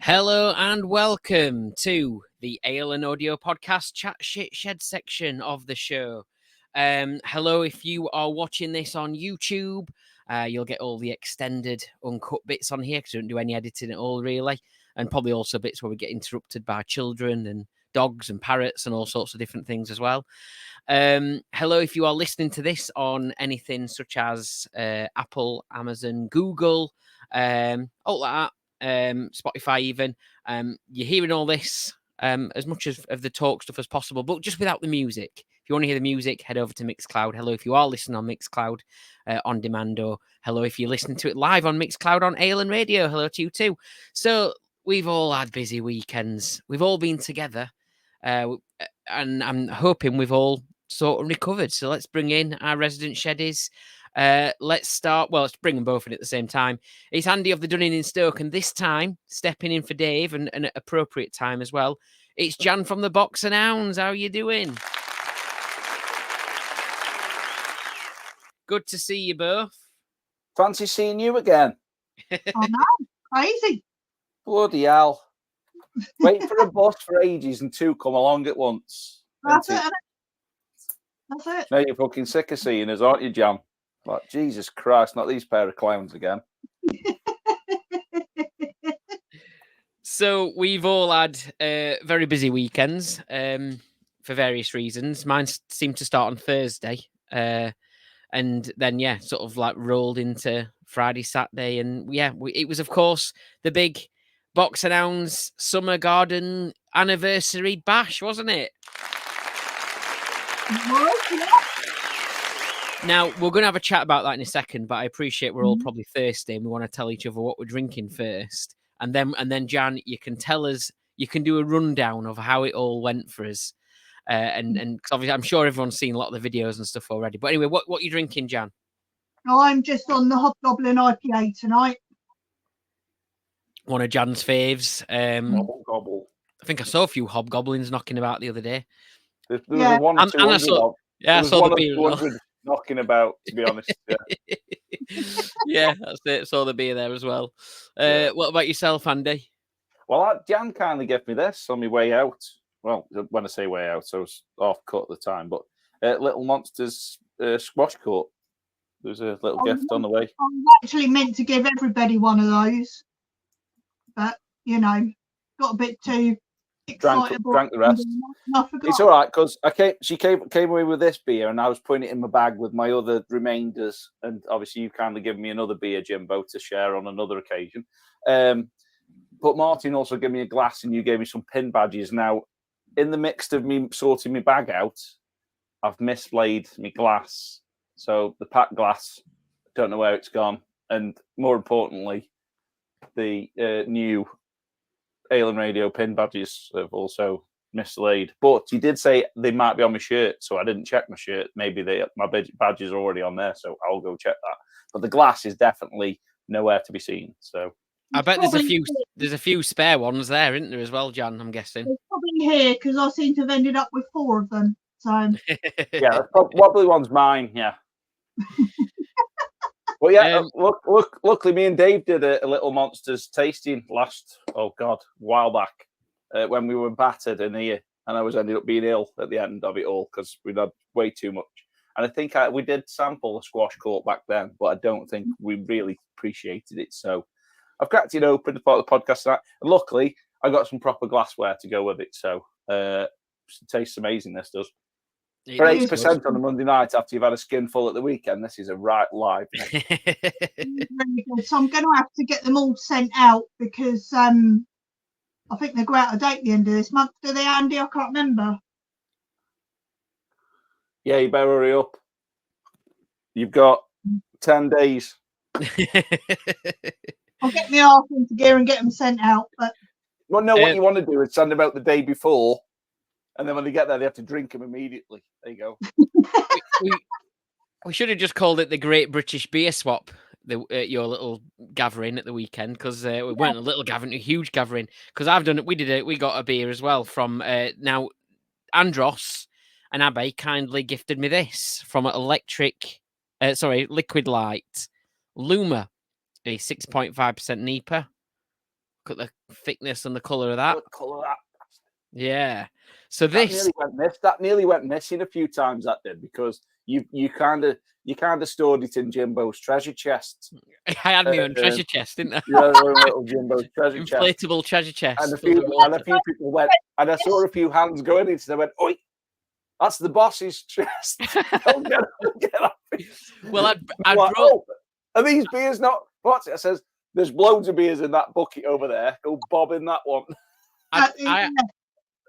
Hello and welcome to the Ale and Audio Podcast Chat Shit Shed section of the show. Hello, if you are watching this on YouTube, you'll get all the extended uncut bits on here because we don't do any editing at all, really. And probably also bits where we get interrupted by children and dogs and parrots and all sorts of different things as well. Hello, if you are listening to this on anything such as Apple, Amazon, Google, all that. Spotify even. You're hearing all this as much of the talk stuff as possible, but just without the music. If you want to hear the music, head over to Mixcloud. Hello if you are listening on Mixcloud on demand, or hello if you're listening to it live on Mixcloud on Ale and Radio. Hello to you too. So we've all had busy weekends. We've all been together, and I'm hoping we've all sort of recovered. So let's bring in our resident Sheddies. Let's start. Well, let's bring them both in at the same time. It's Andy of the Dunning in Stoke, and this time stepping in for Dave, and at appropriate time as well. It's Jan from the Box and Hounds. How are you doing? Good to see you both. Fancy seeing you again. Oh no, crazy. Bloody hell. Wait for a bus for ages and two come along at once. That's it. That's it. Now you're fucking sick of seeing us, aren't you, Jan? Like, Jesus Christ, not these pair of clowns again. So we've all had very busy weekends for various reasons. Mine seemed to start on Thursday. And then, sort of like rolled into Friday, Saturday. And it was, of course, the big Box and Hounds Summer Garden Anniversary Bash, wasn't it? Now, we're going to have a chat about that in a second, but I appreciate we're all probably thirsty and we want to tell each other what we're drinking first. And then Jan, you can tell us, you can do a rundown of how it all went for us. And cause obviously, I'm sure everyone's seen a lot of the videos and stuff already. But anyway, what are you drinking, Jan? I'm just on the Hobgoblin IPA tonight. One of Jan's faves. Gobble. I think I saw a few hobgoblins knocking about the other day. There was one or two I saw the beer as well. Knocking about, to be honest. Yeah. Yeah, that's it. Saw the beer there as well. What about yourself, Andy? Well, Jan kindly gave me this on my way out. Well, when I say way out, so I was off cut at the time. But Little Monsters squash court. There's a little gift on the way. I was actually meant to give everybody one of those, but got a bit too excited. Drank the rest. It's all right because she came away with this beer, and I was putting it in my bag with my other remainders. And obviously, you've kindly given me another beer, Jimbo, to share on another occasion. But Martin also gave me a glass, and you gave me some pin badges. Now, in the midst of me sorting my bag out, I've mislaid my glass. So the packed glass, don't know where it's gone. And more importantly, the new Ale and Radio pin badges have also mislaid. But you did say they might be on my shirt, so I didn't check my shirt. Maybe my badges are already on there, so I'll go check that. But the glass is definitely nowhere to be seen. So I bet there's a few spare ones there, isn't there, as well, Jan? I'm guessing. It's probably here because I seem to have ended up with 4 of them. So yeah, that's probably one's mine. Yeah. Well, yeah. Luckily, me and Dave did a Little Monsters tasting a while back when we were battered in here, and I ended up being ill at the end of it all because we'd had way too much. And I think we did sample the squash court back then, but I don't think we really appreciated it. So I've cracked it open to part of the podcast tonight. And luckily, I got some proper glassware to go with it. So it tastes amazing, this does. For 8% on a Monday night after you've had a skinful at the weekend, this is a right live. really good. So I'm going to have to get them all sent out because I think they go out of date at the end of this month. Do they, Andy? I can't remember. Yeah, you better hurry up. You've got 10 days. I'll get my arse into gear and get them sent out. But what you want to do is send them out the day before, and then when they get there, they have to drink them immediately. There you go. we should have just called it the Great British Beer Swap, your little gathering at the weekend, because we weren't a little gathering, a huge gathering. Because I've done it. We got a beer as well from now Andros and Abbey kindly gifted me this from Liquid Light Luma, a 6.5% NEPA. Look at the thickness and the colour of that. Look at the colour of that. Yeah. So that nearly went missing a few times. That did, because you kind of stored it in Jimbo's treasure chest. I had my own treasure chest, didn't I? You had your own little Jimbo's treasure chest. Inflatable treasure chest. And a few people went, and I saw a few hands going into. They went, "Oi, that's the boss's chest." Don't get off it. Well, I like, brought. "Oh, are these beers not? What's it?" I says, "There's loads of beers in that bucket over there. Go bob in that one."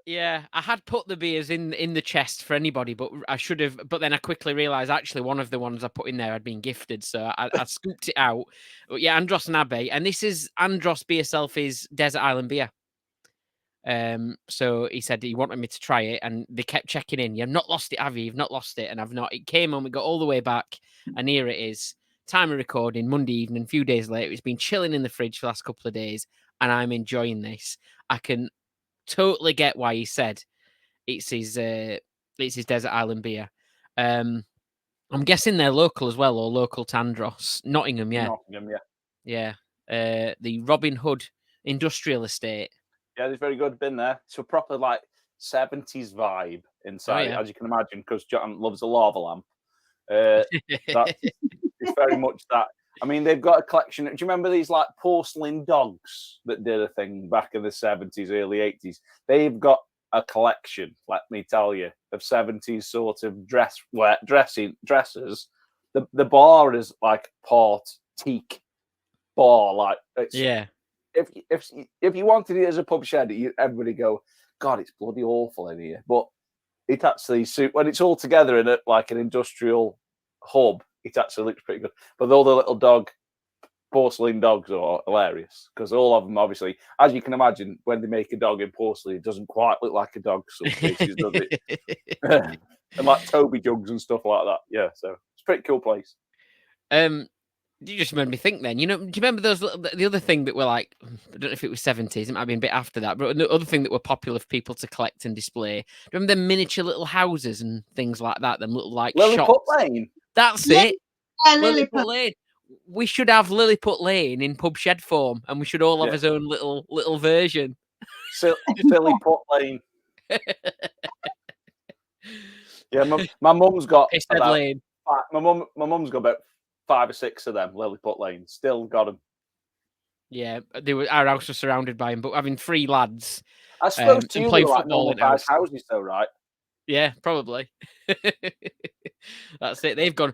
Yeah, I had put the beers in the chest for anybody, but I should have. But then I quickly realised actually one of the ones I put in there had been gifted, so I scooped it out. But yeah, Andros and Abbey, and this is Andros Beer Selfie's Desert Island beer. So he said he wanted me to try it, and they kept checking in. You've not lost it, have you? You've not lost it, and I've not. It came on, we got all the way back, and here it is. Time of recording, Monday evening. A few days later, it's been chilling in the fridge for the last couple of days, and I'm enjoying this. I can totally get why he said it's his Desert Island beer. I'm guessing they're local as well, or local to Andros, Nottingham, yeah. Yeah. The Robin Hood Industrial Estate. Yeah, it's very good. Been there. It's a proper like 70s vibe inside, as you can imagine, because John loves a lava lamp. It's very much that. I mean, they've got a collection. Do you remember these like porcelain dogs that did a thing back in the 70s, early 80s? They've got a collection, let me tell you, of 70s sort of dressers. The bar is like part teak bar, like yeah. If you wanted it as a pub shed, everybody go, God, it's bloody awful in here. But it actually when it's all together in it like an industrial hub, it actually looks pretty good. But all the little porcelain dogs are hilarious, because all of them, obviously, as you can imagine, when they make a dog in porcelain, it doesn't quite look like a dog some cases, does it? And like Toby jugs and stuff like that. Yeah, so it's a pretty cool place. You just made me think then. Do you remember the other thing that were like, I don't know if it was 70s, it might have been a bit after that, but the other thing that were popular for people to collect and display. Remember the miniature little houses and things like that? Them little like Lilliput shops. Lane. That's it. Lilliput Lane. We should have Lilliput Lane in pub shed form, and we should all have his own little version. Lilliput Lane. Yeah, my mum's got about, Lane. My mum's got about 5 or 6 of them Lilliput Lane. Still got them. Yeah, our house was surrounded by them, but having 3 lads. I suppose two were like normal size houses, though, right? Yeah, probably. That's it. They've gone.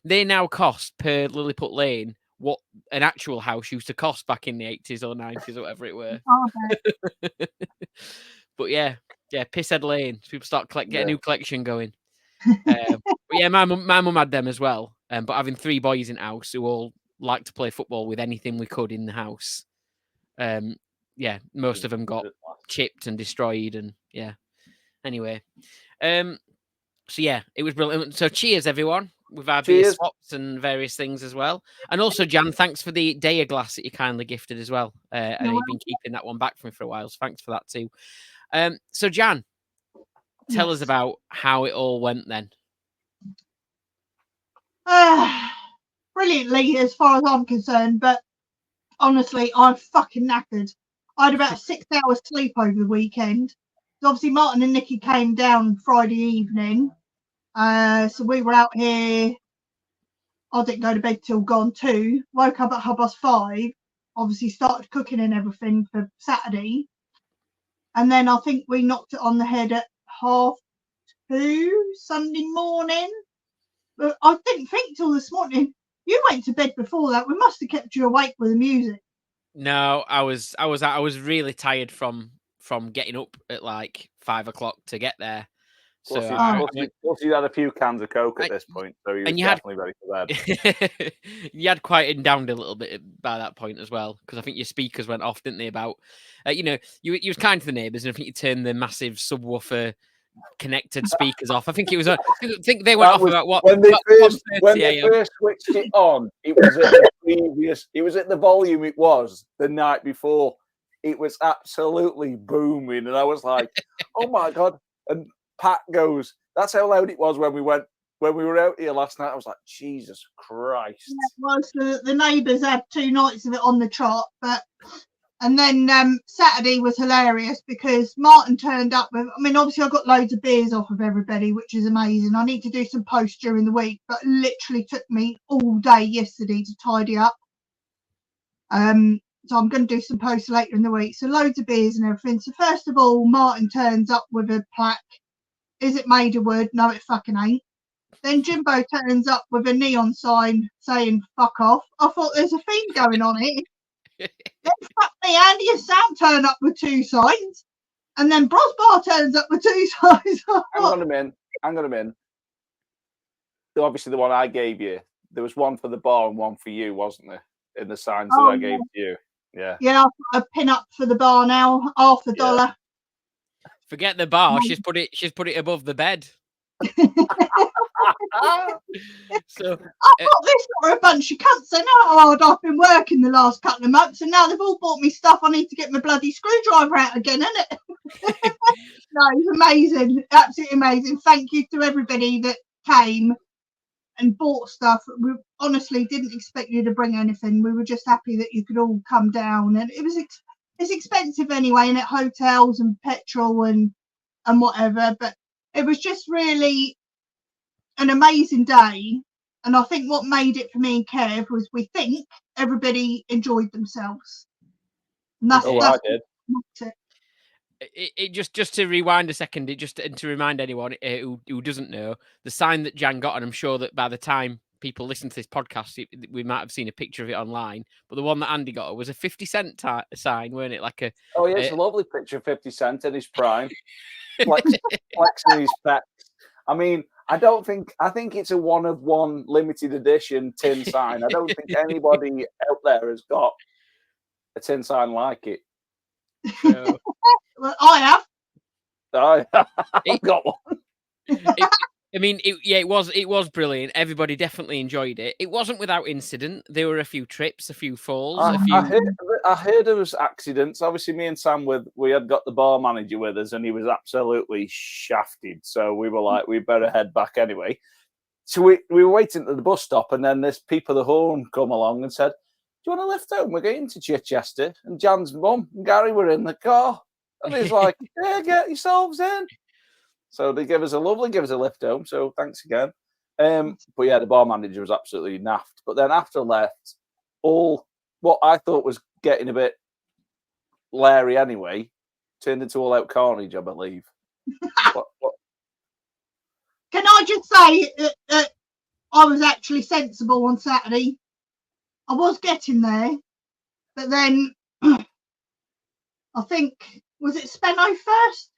They now cost per Lilliput Lane what an actual house used to cost back in the 80s or 90s or whatever it were. But yeah, Pisshead Lane. People start get a new collection going. But yeah, my mum had them as well. But having 3 boys in house who all like to play football with anything we could in the house. Yeah, most of them got chipped and destroyed, and yeah. Anyway, so yeah, it was brilliant. So cheers, everyone. We've had beer swaps and various things as well. And also, Jan, thanks for the Daya glass that you kindly gifted as well. And you've been keeping that one back for me for a while, so thanks for that too. So Jan, tell us about how it all went then. Brilliantly, as far as I'm concerned, but honestly, I'm fucking knackered. I had about 6 hours sleep over the weekend. So obviously, Martin and Nikki came down Friday evening. So we were out here. I didn't go to bed till gone 2. Woke up at 5:30. Obviously, started cooking and everything for Saturday. And then I think we knocked it on the head at 2:30 Sunday morning. But I didn't think till this morning. You went to bed before that. We must have kept you awake with the music. No, I was really tired from getting up at like 5 o'clock to get there. So plus you had a few cans of Coke at this point, so you were definitely ready for bed. You had quieted down a little bit by that point as well, because I think your speakers went off, didn't they? About you was kind to the neighbours, and I think you turned the massive subwoofer connected speakers off. I think it was. I think they went off about what when they first switched it on. It was at the volume it was the night before. It was absolutely booming, and I was like, "Oh my God!" And Pat goes, "That's how loud it was when we were out here last night." I was like, "Jesus Christ!" Yeah, well, the neighbours had 2 nights of it on the trot, but And then Saturday was hilarious because Martin turned up with, I mean, obviously I got loads of beers off of everybody, which is amazing. I need to do some posts during the week, but it literally took me all day yesterday to tidy up. So I'm going to do some posts later in the week. So loads of beers and everything. So first of all, Martin turns up with a plaque. Is it made of wood? No, it fucking ain't. Then Jimbo turns up with a neon sign saying fuck off. I thought there's a theme going on here. Then fuck me, Andy and Sam turn up with 2 signs. And then Brosbar turns up with 2 signs. Hang on a minute. Obviously the one I gave you, there was one for the bar and one for you, wasn't there? In the signs that I gave to you. Yeah. Yeah, I've got a pin up for the bar now, $50. Forget the bar, she's put it above the bed. So I thought this were a bunch of cunts. They know how hard I've been working the last couple of months, and now they've all bought me stuff. I need to get my bloody screwdriver out again, isn't it? No, it's amazing, absolutely amazing. Thank you to everybody that came and bought stuff. We honestly didn't expect you to bring anything. We were just happy that you could all come down, and it was it's expensive anyway, and at hotels and petrol and whatever. But it was just really an amazing day, and I think what made it for me and Kev was we think everybody enjoyed themselves. And that's I did. It just to rewind a second, to remind anyone who doesn't know, the sign that Jan got, and I'm sure that by the time people listen to this podcast, we might have seen a picture of it online, but the one that Andy got was a 50 cent sign, weren't it? Like it's a lovely picture of 50 Cent in his prime, flexing his pecs. I mean, I think it's a one of one limited edition tin sign. I don't think anybody out there has got a tin sign like it. So, well, I have. I've got one. It was brilliant. Everybody definitely enjoyed it. It wasn't without incident. There were a few trips, a few falls. I heard there was accidents. Obviously, me and Sam we had got the bar manager with us, and he was absolutely shafted. So we were like, we better head back anyway. So we were waiting at the bus stop, and then this peep of the horn come along and said, "Do you want to lift home? We're going to Chichester." And Jan's mum and Gary were in the car, and he's like, "Yeah, get yourselves in." So they give us a lift home. So thanks again. But yeah, the bar manager was absolutely naffed. But then after left, all what I thought was getting a bit Larry anyway turned into all out carnage, I believe. What? Can I just say that I was actually sensible on Saturday. I was getting there, but then I think, was it Spenno first?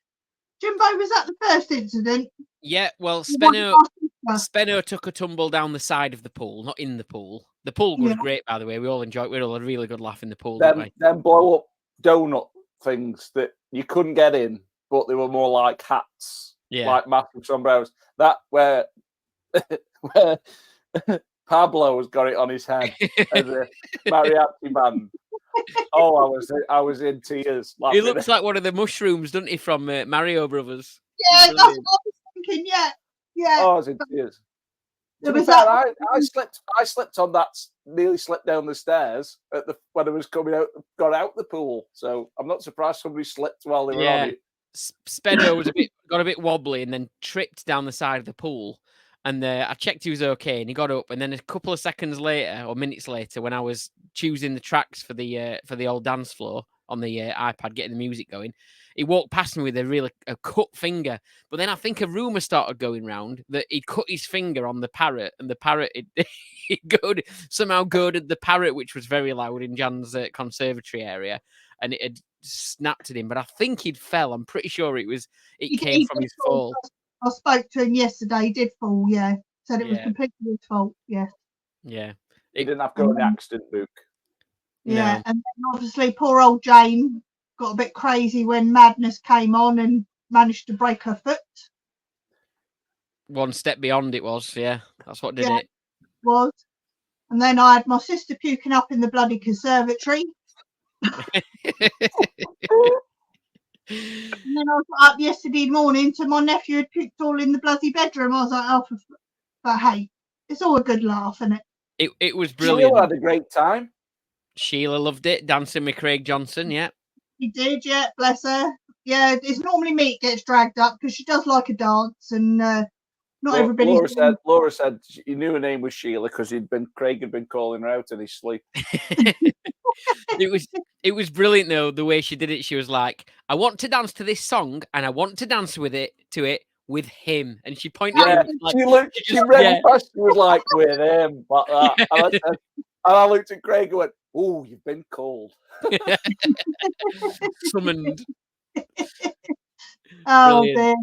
Jimbo, was that the first incident? Yeah, well, Spenno took a tumble down the side of the pool, not in the pool. The pool was great, by the way. We all enjoyed it. We all had a really good laugh in the pool. Them blow up donut things that you couldn't get in, but they were more like hats, like massive sombreros. That where Pablo has got it on his head as a mariachi band. Oh, I was in tears. He looks like one of the mushrooms, doesn't he, from Mario Brothers? Yeah, that's what I was thinking. Yeah. Oh, I was in tears. To be fair, I slipped on that. Nearly slipped down the stairs when I was got out the pool. So I'm not surprised somebody slipped while they were on it. Spenno was got a bit wobbly and then tripped down the side of the pool. And I checked he was okay, and he got up. And then a couple of seconds later, or minutes later, when I was choosing the tracks for the old dance floor on the iPad, getting the music going, he walked past me with a cut finger. But then I think a rumor started going round that he'd cut his finger on the parrot, and the parrot somehow goaded the parrot, which was very loud in Jan's conservatory area, and it had snapped at him. But I think he'd fell. I'm pretty sure it came from his fall. I spoke to him yesterday. He did fall, yeah. Said it was completely his fault, yeah. Yeah. He didn't have to go in the accident book. Yeah, no. And then obviously poor old Jane got a bit crazy when Madness came on and managed to break her foot. One step beyond it was, yeah. That's what did it. Was. And then I had my sister puking up in the bloody conservatory. And then I was up yesterday morning to my nephew had puked all in the bloody bedroom. I was like, oh, but hey, it's all a good laugh, isn't it? It was brilliant. She had a great time. Sheila loved it, dancing with Craig Johnson. Yeah, She did. Yeah, bless her. Yeah, it's normally me that gets dragged up because she does like a dance, and not everybody. Laura said you knew her name was Sheila because Craig had been calling her out in his sleep. It was brilliant though, the way she did it. She was like, "I want to dance to this song, and I want to dance to it with him." And she pointed at him. Like, she ran past. She was like, "With him," like that. And I looked at Craig and went, "Oh, you've been called." Summoned. Oh dear.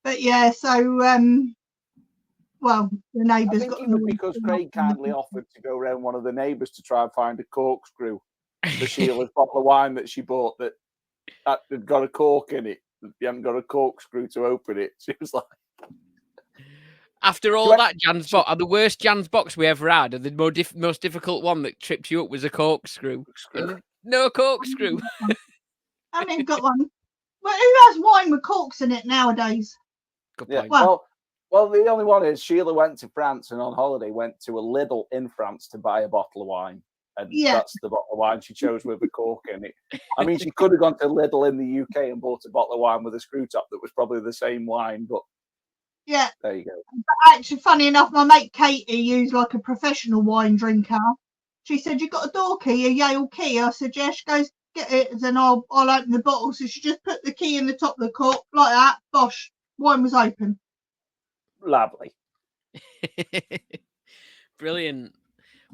But yeah, so well, the neighbours got. I think it was because Craig kindly offered to go around one of the neighbours to try and find a corkscrew for Sheila's bottle of wine that she bought that had got a cork in it. You hadn't got a corkscrew to open it. She was like, after all that, Jan's box, the worst Jan's box we ever had, and the most difficult one that tripped you up was a corkscrew. No corkscrew. I mean, got one. Well, who has wine with corks in it nowadays? Good point. Well, the only one is Sheila went to France and on holiday went to a Lidl in France to buy a bottle of wine. And that's the bottle of wine she chose with a cork in it. I mean, she could have gone to Lidl in the UK and bought a bottle of wine with a screw top that was probably the same wine, but there you go. But actually, funny enough, my mate Katie used like a professional wine drinker. She said, "You got a door key, a Yale key?" I said, "Yeah." She goes, "Get it, and then I'll open the bottle." So she just put the key in the top of the cork like that. Bosh, wine was open. Lovely. Brilliant.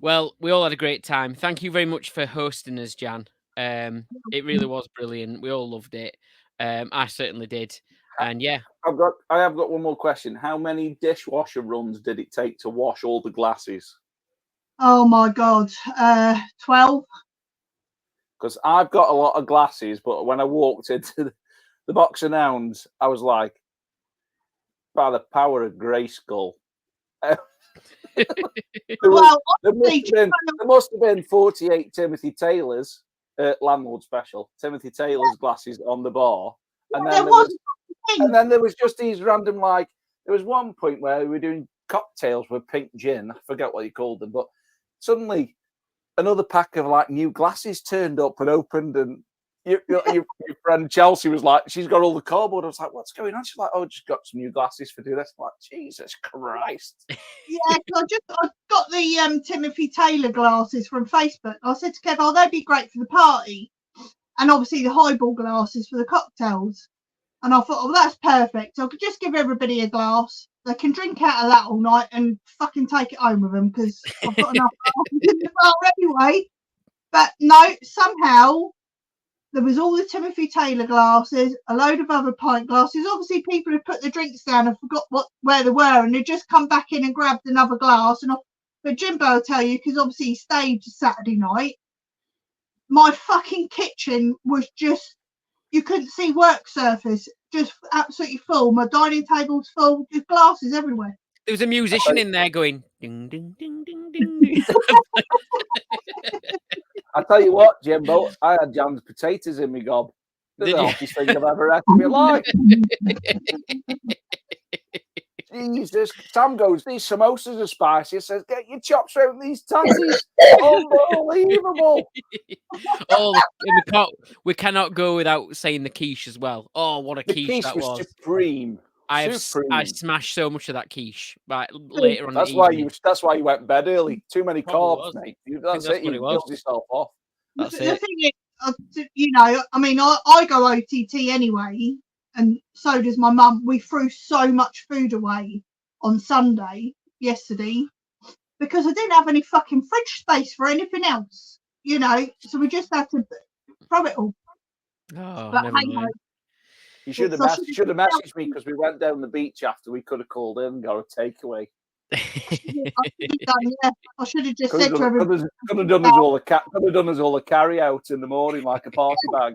Well, we all had a great time. Thank you very much for hosting us, Jan. It really was brilliant. We all loved it. I certainly did. And yeah, I have got one more question. How many dishwasher runs did it take to wash all the glasses? Oh my God, 12. Because I've got a lot of glasses, but when I walked into the Box of Nouns, I was like, by the power of Grayskull. There must have been 48 Timothy Taylor's landlord special, Timothy Taylor's glasses on the bar. And then there was just these random, like, there was one point where we were doing cocktails with pink gin. I forget what you called them, but suddenly another pack of like new glasses turned up and opened, and your friend Chelsea was like, she's got all the cardboard. I was like, what's going on? She's like, oh, just got some new glasses for doing this. I'm like, Jesus Christ. Yeah, I got the Timothy Taylor glasses from Facebook. I said to Kev, oh, they'd be great for the party. And obviously the highball glasses for the cocktails. And I thought, oh, that's perfect. So I could just give everybody a glass. They can drink out of that all night and fucking take it home with them because I've got enough glasses in the bar anyway. But no, somehow there was all the Timothy Taylor glasses, a load of other pint glasses. Obviously, people had put the drinks down and forgot where they were, and they'd just come back in and grabbed another glass. But Jimbo will tell you, because obviously he stayed Saturday night, my fucking kitchen was just, you couldn't see work surface, just absolutely full. My dining table's full, just glasses everywhere. There was a musician in there going, ding, ding, ding, ding, ding, ding. I tell you what, Jimbo, I had jammed potatoes in my gob. The healthiest thing I've ever had in my life. Jesus. Sam goes, these samosas are spicy. I says, get your chops out of these tatties. Unbelievable. We cannot go without saying the quiche as well. Oh, what a quiche that was. Supreme. I smashed so much of that quiche later on. That's why you went to bed early. Too many carbs, mate. That's it. You built yourself off. The thing is, you know, I mean, I go OTT anyway, and so does my mum. We threw so much food away on yesterday, because I didn't have any fucking fridge space for anything else, you know. So we just had to throw it all. Oh, but never mind. You should have messaged me because we went down the beach after. We could have called in and got a takeaway. I should have just said to everybody. Could have done us all a carry out in the morning like a party bag.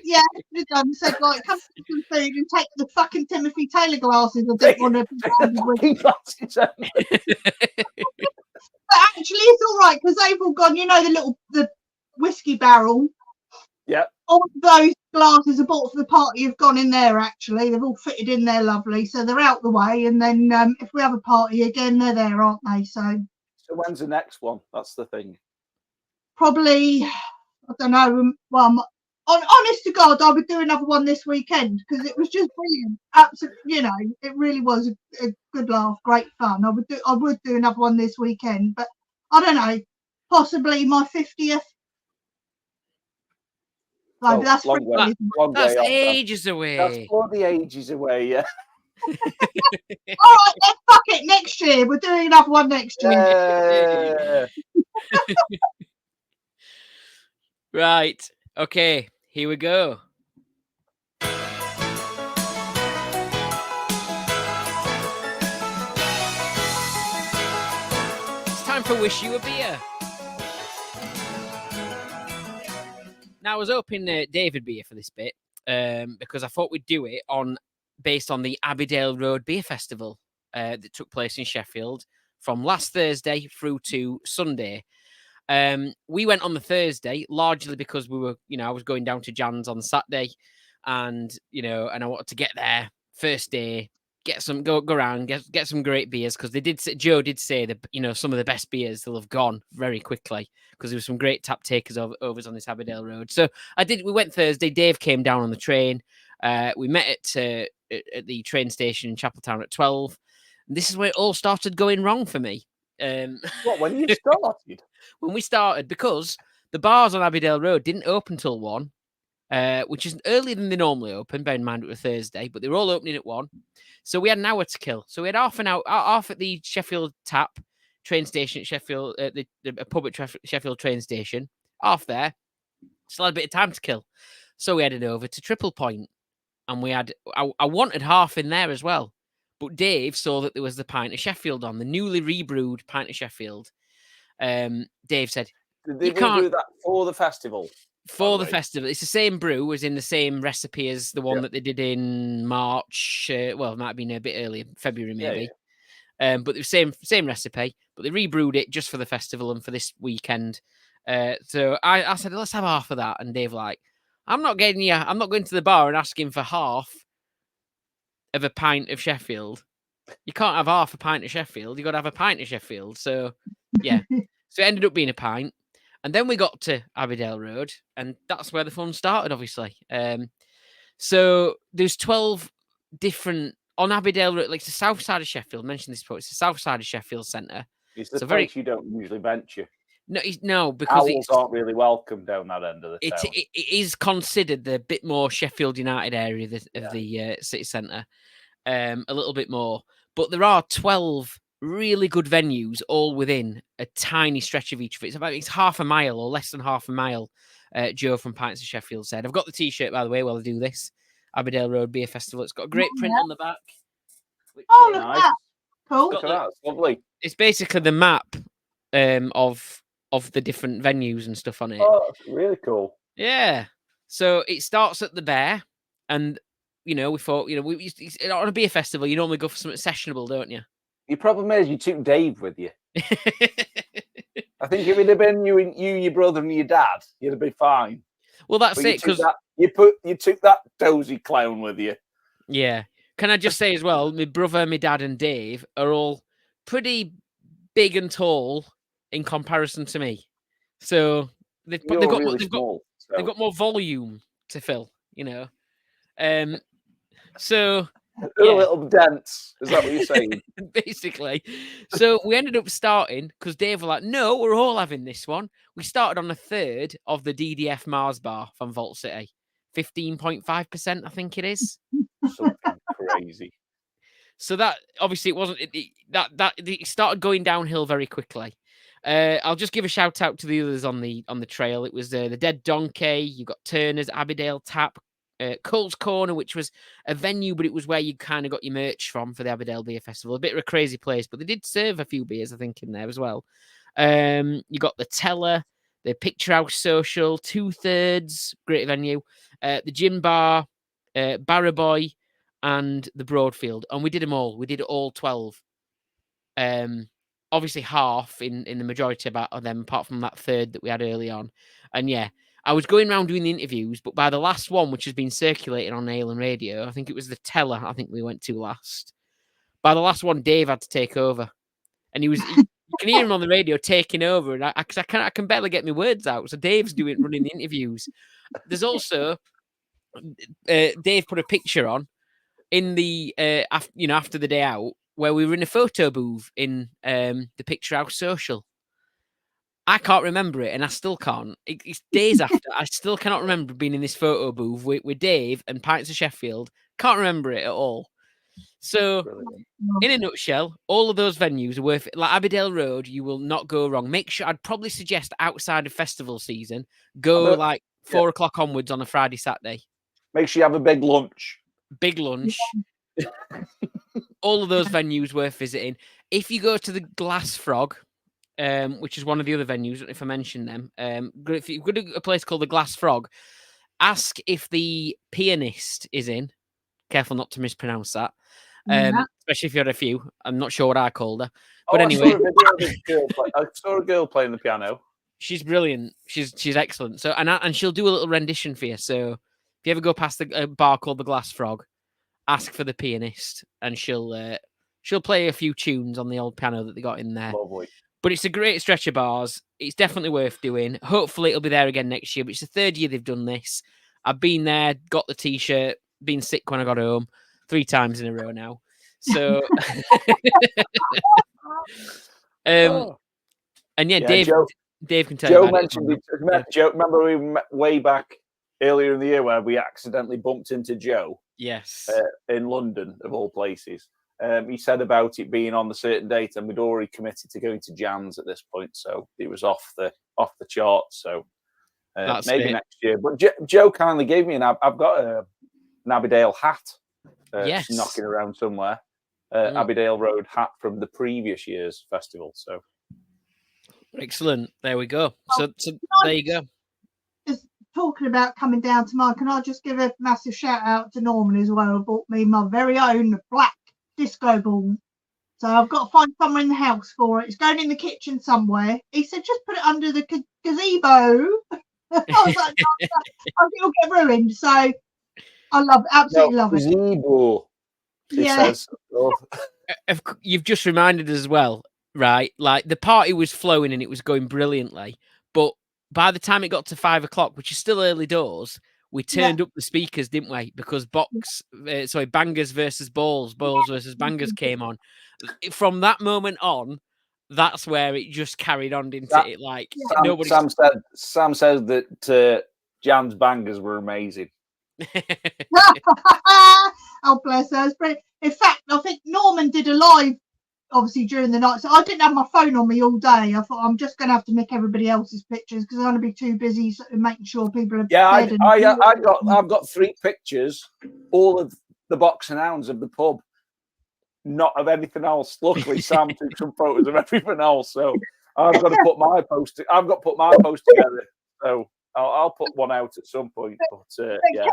Yeah, could have done. Said like, come get some food and take the fucking Timothy Taylor glasses. I didn't want to. But actually, it's all right because they've all gone. You know the whiskey barrel. Yeah. All those glasses I bought for the party have gone in there, actually. They've all fitted in there lovely. So they're out the way. And then if we have a party again, they're there, aren't they? So when's the next one? That's the thing. probably, I don't know. Well, honest to God, I would do another one this weekend because it was just brilliant. Absolutely, it really was a good laugh, great fun. I would do another one this weekend, but I don't know, possibly my 50th. Like, that's long way. That's ages away. That's bloody ages away, yeah. All right, then fuck it. Next year, we're doing another one next year. Right. Okay. Here we go. It's time for Wish You a Beer. Now, I was hoping David be here for this bit because I thought we'd do it based on the Abbeydale Road Beer Festival that took place in Sheffield from last Thursday through to Sunday. We went on the Thursday largely because we were, I was going down to Jan's on Saturday, and I wanted to get there first day, get some go around, get some great beers because Joe did say that some of the best beers will have gone very quickly because there was some great tap takers overs on this Abbeydale Road. So we went Thursday. Dave came down on the train. We met at the train station in Chapeltown at 12. And this is where it all started going wrong for me. When you started? When we started, because the bars on Abbeydale Road didn't open till 1, which is earlier than they normally open. Bear in mind it was Thursday, but they were all opening at 1. So we had an hour to kill. So we had half an hour off at the Sheffield Tap train station at Sheffield, the pub at Sheffield train station. Half there. Still had a bit of time to kill. So we headed over to Triple Point, and we had. I wanted half in there as well, but Dave saw that there was the pint of Sheffield on, the newly rebrewed pint of Sheffield. Dave said, "Did they redo that for the festival?" For the festival, it's the same brew, as in the same recipe as the one that they did in March. Well, it might have been a bit earlier, February maybe. Yeah. But the same recipe, but they rebrewed it just for the festival and for this weekend. So I said, let's have half of that, and Dave I'm not going to the bar and asking for half of a pint of Sheffield. You can't have half a pint of Sheffield. You got to have a pint of Sheffield. So yeah, so it ended up being a pint. And then we got to Abbeydale Road, and that's where the fun started, obviously. So there's 12 different on Abbeydale Road, like the south side of Sheffield. I mentioned this before. It's the south side of Sheffield Centre. It's the place you don't usually venture. No, because owls aren't really welcome down that end of the town. It is considered the bit more Sheffield United area of the city centre, a little bit more. But there are 12 really good venues all within a tiny stretch of each of it. It's half a mile or less than half a mile. Joe from Pints of Sheffield said. I've got the T-shirt, by the way, while I do this. Abbeydale Road Beer Festival. It's got a great print on the back. Look at that. Cool. Look at that. It's lovely. It's basically the map of the different venues and stuff on it. Oh, that's really cool. Yeah. So it starts at the Bear, and we thought, on a beer festival, you normally go for something sessionable, don't you? Your problem is you took Dave with you. I think if it had been you, your brother, and your dad, you'd have been fine. Well, that's it, because you took that dozy clown with you. Yeah. Can I just say as well, my brother, my dad, and Dave are all pretty big and tall in comparison to me. So they've got more volume to fill, So they're a little dense. Is that what you're saying? Basically. So we ended up starting because Dave was like, no, we're all having this one. We started on a third of the DDF Mars bar from Vault City. 15.5%, I think it is. Something crazy. So that obviously it wasn't it started going downhill very quickly. I'll just give a shout out to the others on the trail. It was the Dead Donkey. You got Turner's, Abbeydale Tap, Cole's Corner, which was a venue, but it was where you kind of got your merch from for the Abbeydale Beer Festival. A bit of a crazy place, but they did serve a few beers, I think, in there as well. You got the Teller, the Picture House Social, 2/3, great venue, the Gin Bar, Barraboy, and the Broadfield. And we did them all. We did all 12. Obviously half in the majority of them, apart from that third that we had early on. And yeah, I was going around doing the interviews, but by the last one, which has been circulating on Ale and Radio, I think it was the Teller, I think we went to last. By the last one, Dave had to take over. And he can hear him on the radio taking over, and I can barely get my words out. So Dave's running the interviews. There's also Dave put a picture on in the after the day out where we were in a photo booth in the Picture House Social. I can't remember it, and I still can't. It's days after. I still cannot remember being in this photo booth with Dave and Pints of Sheffield. Can't remember it at all. So, in a nutshell, all of those venues are worth it. Like Abbeydale Road, you will not go wrong. Make sure, I'd probably suggest outside of festival season, go like 4 o'clock onwards on a Friday, Saturday. Make sure you have a big lunch. Big lunch. All of those venues worth visiting. If you go to the Glass Frog, which is one of the other venues, if I mention them, if you go to a place called the Glass Frog, ask if the pianist is in. Careful not to mispronounce that. Especially if you had a few. I'm not sure what I called her. But anyway. I saw a girl playing the piano. She's brilliant. She's excellent. So and she'll do a little rendition for you. So if you ever go past a bar called the Glass Frog, ask for the pianist, and she'll play a few tunes on the old piano that they got in there. Lovely. But it's a great stretch of bars. It's definitely worth doing. Hopefully it'll be there again next year. But it's the third year they've done this. I've been there, got the T-shirt, been sick when I got home 3 times in a row now. So, and yeah, Dave can tell you about mentioned it. Joe, remember we met way back earlier in the year where we accidentally bumped into Joe? Yes. In London, of all places. He said about it being on the certain date, and we'd already committed to going to Jan's at this point, so it was off the charts. So maybe next year. But Joe kindly gave me I've got an Abbeydale hat. Yes. Knocking around somewhere. Abbeydale Road hat from the previous year's festival. So excellent. There we go. So there you go. Just talking about coming down tomorrow, can I just give a massive shout out to Norman as well? Who bought me my very own black disco ball. So I've got to find somewhere in the house for it. It's going in the kitchen somewhere. He said, just put it under the gazebo. I was like, no, it'll get ruined. So I absolutely love it. Gazebo. Yeah. You've just reminded us as well, right? Like the party was flowing and it was going brilliantly. But by the time it got to 5 o'clock, which is still early doors, we turned up the speakers, didn't we? Because bangers versus balls versus bangers came on. From that moment on, that's where it just carried on, didn't it? Like Sam said that Jan's bangers were amazing. Oh, bless her. In fact, I think Norman did a live, obviously, during the night. So I didn't have my phone on me all day. I thought I'm just going to have to nick everybody else's pictures because I'm going to be too busy making sure people are. Yeah, I've got 3 pictures, all of the Box and Hounds of the pub, not of anything else. Luckily, Sam took some photos of everything else, so I've got to put my post. I've got to put my post together. So I'll put one out at some point. But yeah.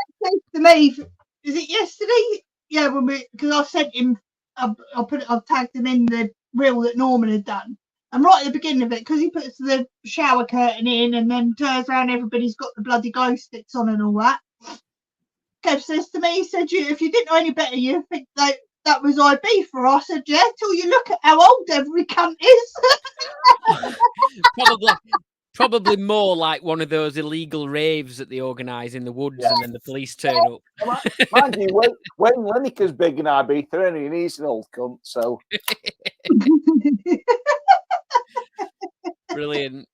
To me, is it yesterday? Yeah, because I sent him. I've tagged him in the reel that Norman had done. And right at the beginning of it, because he puts the shower curtain in and then turns around, everybody's got the bloody glow sticks on and all that. Kev says to me, he said, if you didn't know any better, you think that was IB for us. I said, yeah, till you look at how old every cunt is. Probably more like one of those illegal raves that they organise in the woods and then the police turn up. Mind you, Wayne Lineker's big in Ibiza, and he's an old cunt, so. Brilliant.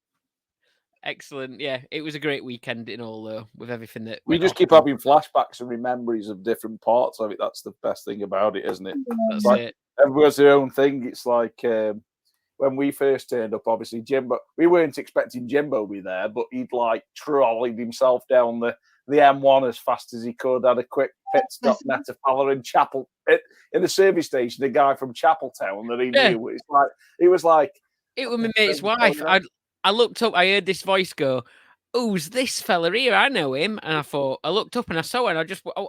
Excellent. Yeah, it was a great weekend in all, though, with everything that... We just keep having flashbacks and memories of different parts of it. That's the best thing about it, isn't it? That's it. Everyone's their own thing. It's like... when we first turned up, obviously, Jimbo, we weren't expecting Jimbo to be there, but he'd like trolleyed himself down the M1 as fast as he could, had a quick pit stop, met a fella in Chapel, in the service station, the guy from Chapeltown that he knew. It was my mate's wife. I looked up, I heard this voice go, who's this fella here? I know him. And I looked up and I saw it and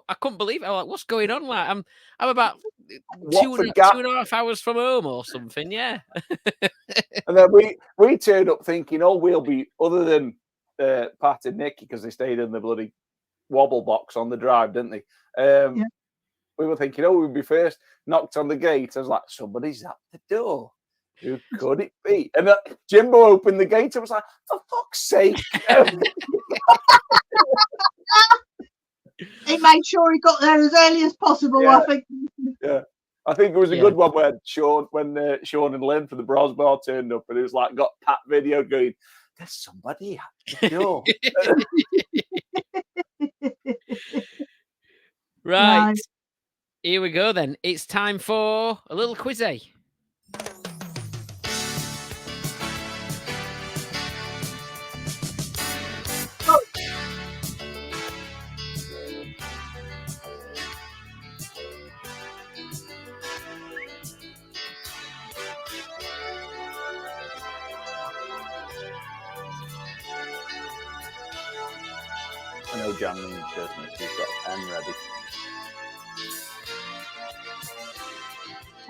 I couldn't believe it. I was like, what's going on? Like, I'm about two and a half hours from home or something. Yeah. And then we turned up thinking, we'll be, other than Pat and Nicky, because they stayed in the bloody wobble box on the drive, didn't they? We were thinking, we'll be first. Knocked on the gate. I was like, somebody's at the door. Who could it be? And Jimbo opened the gate. I was like, for fuck's sake. He made sure he got there as early as possible, Yeah. I think. Yeah. I think it was a good one where Sean and Lynn for the Bros Bar turned up, and it was like got Pat video going, there's somebody at the door. Right. Here we go then. It's time for a little quizzy. I know Jan means business. He's got a pen ready.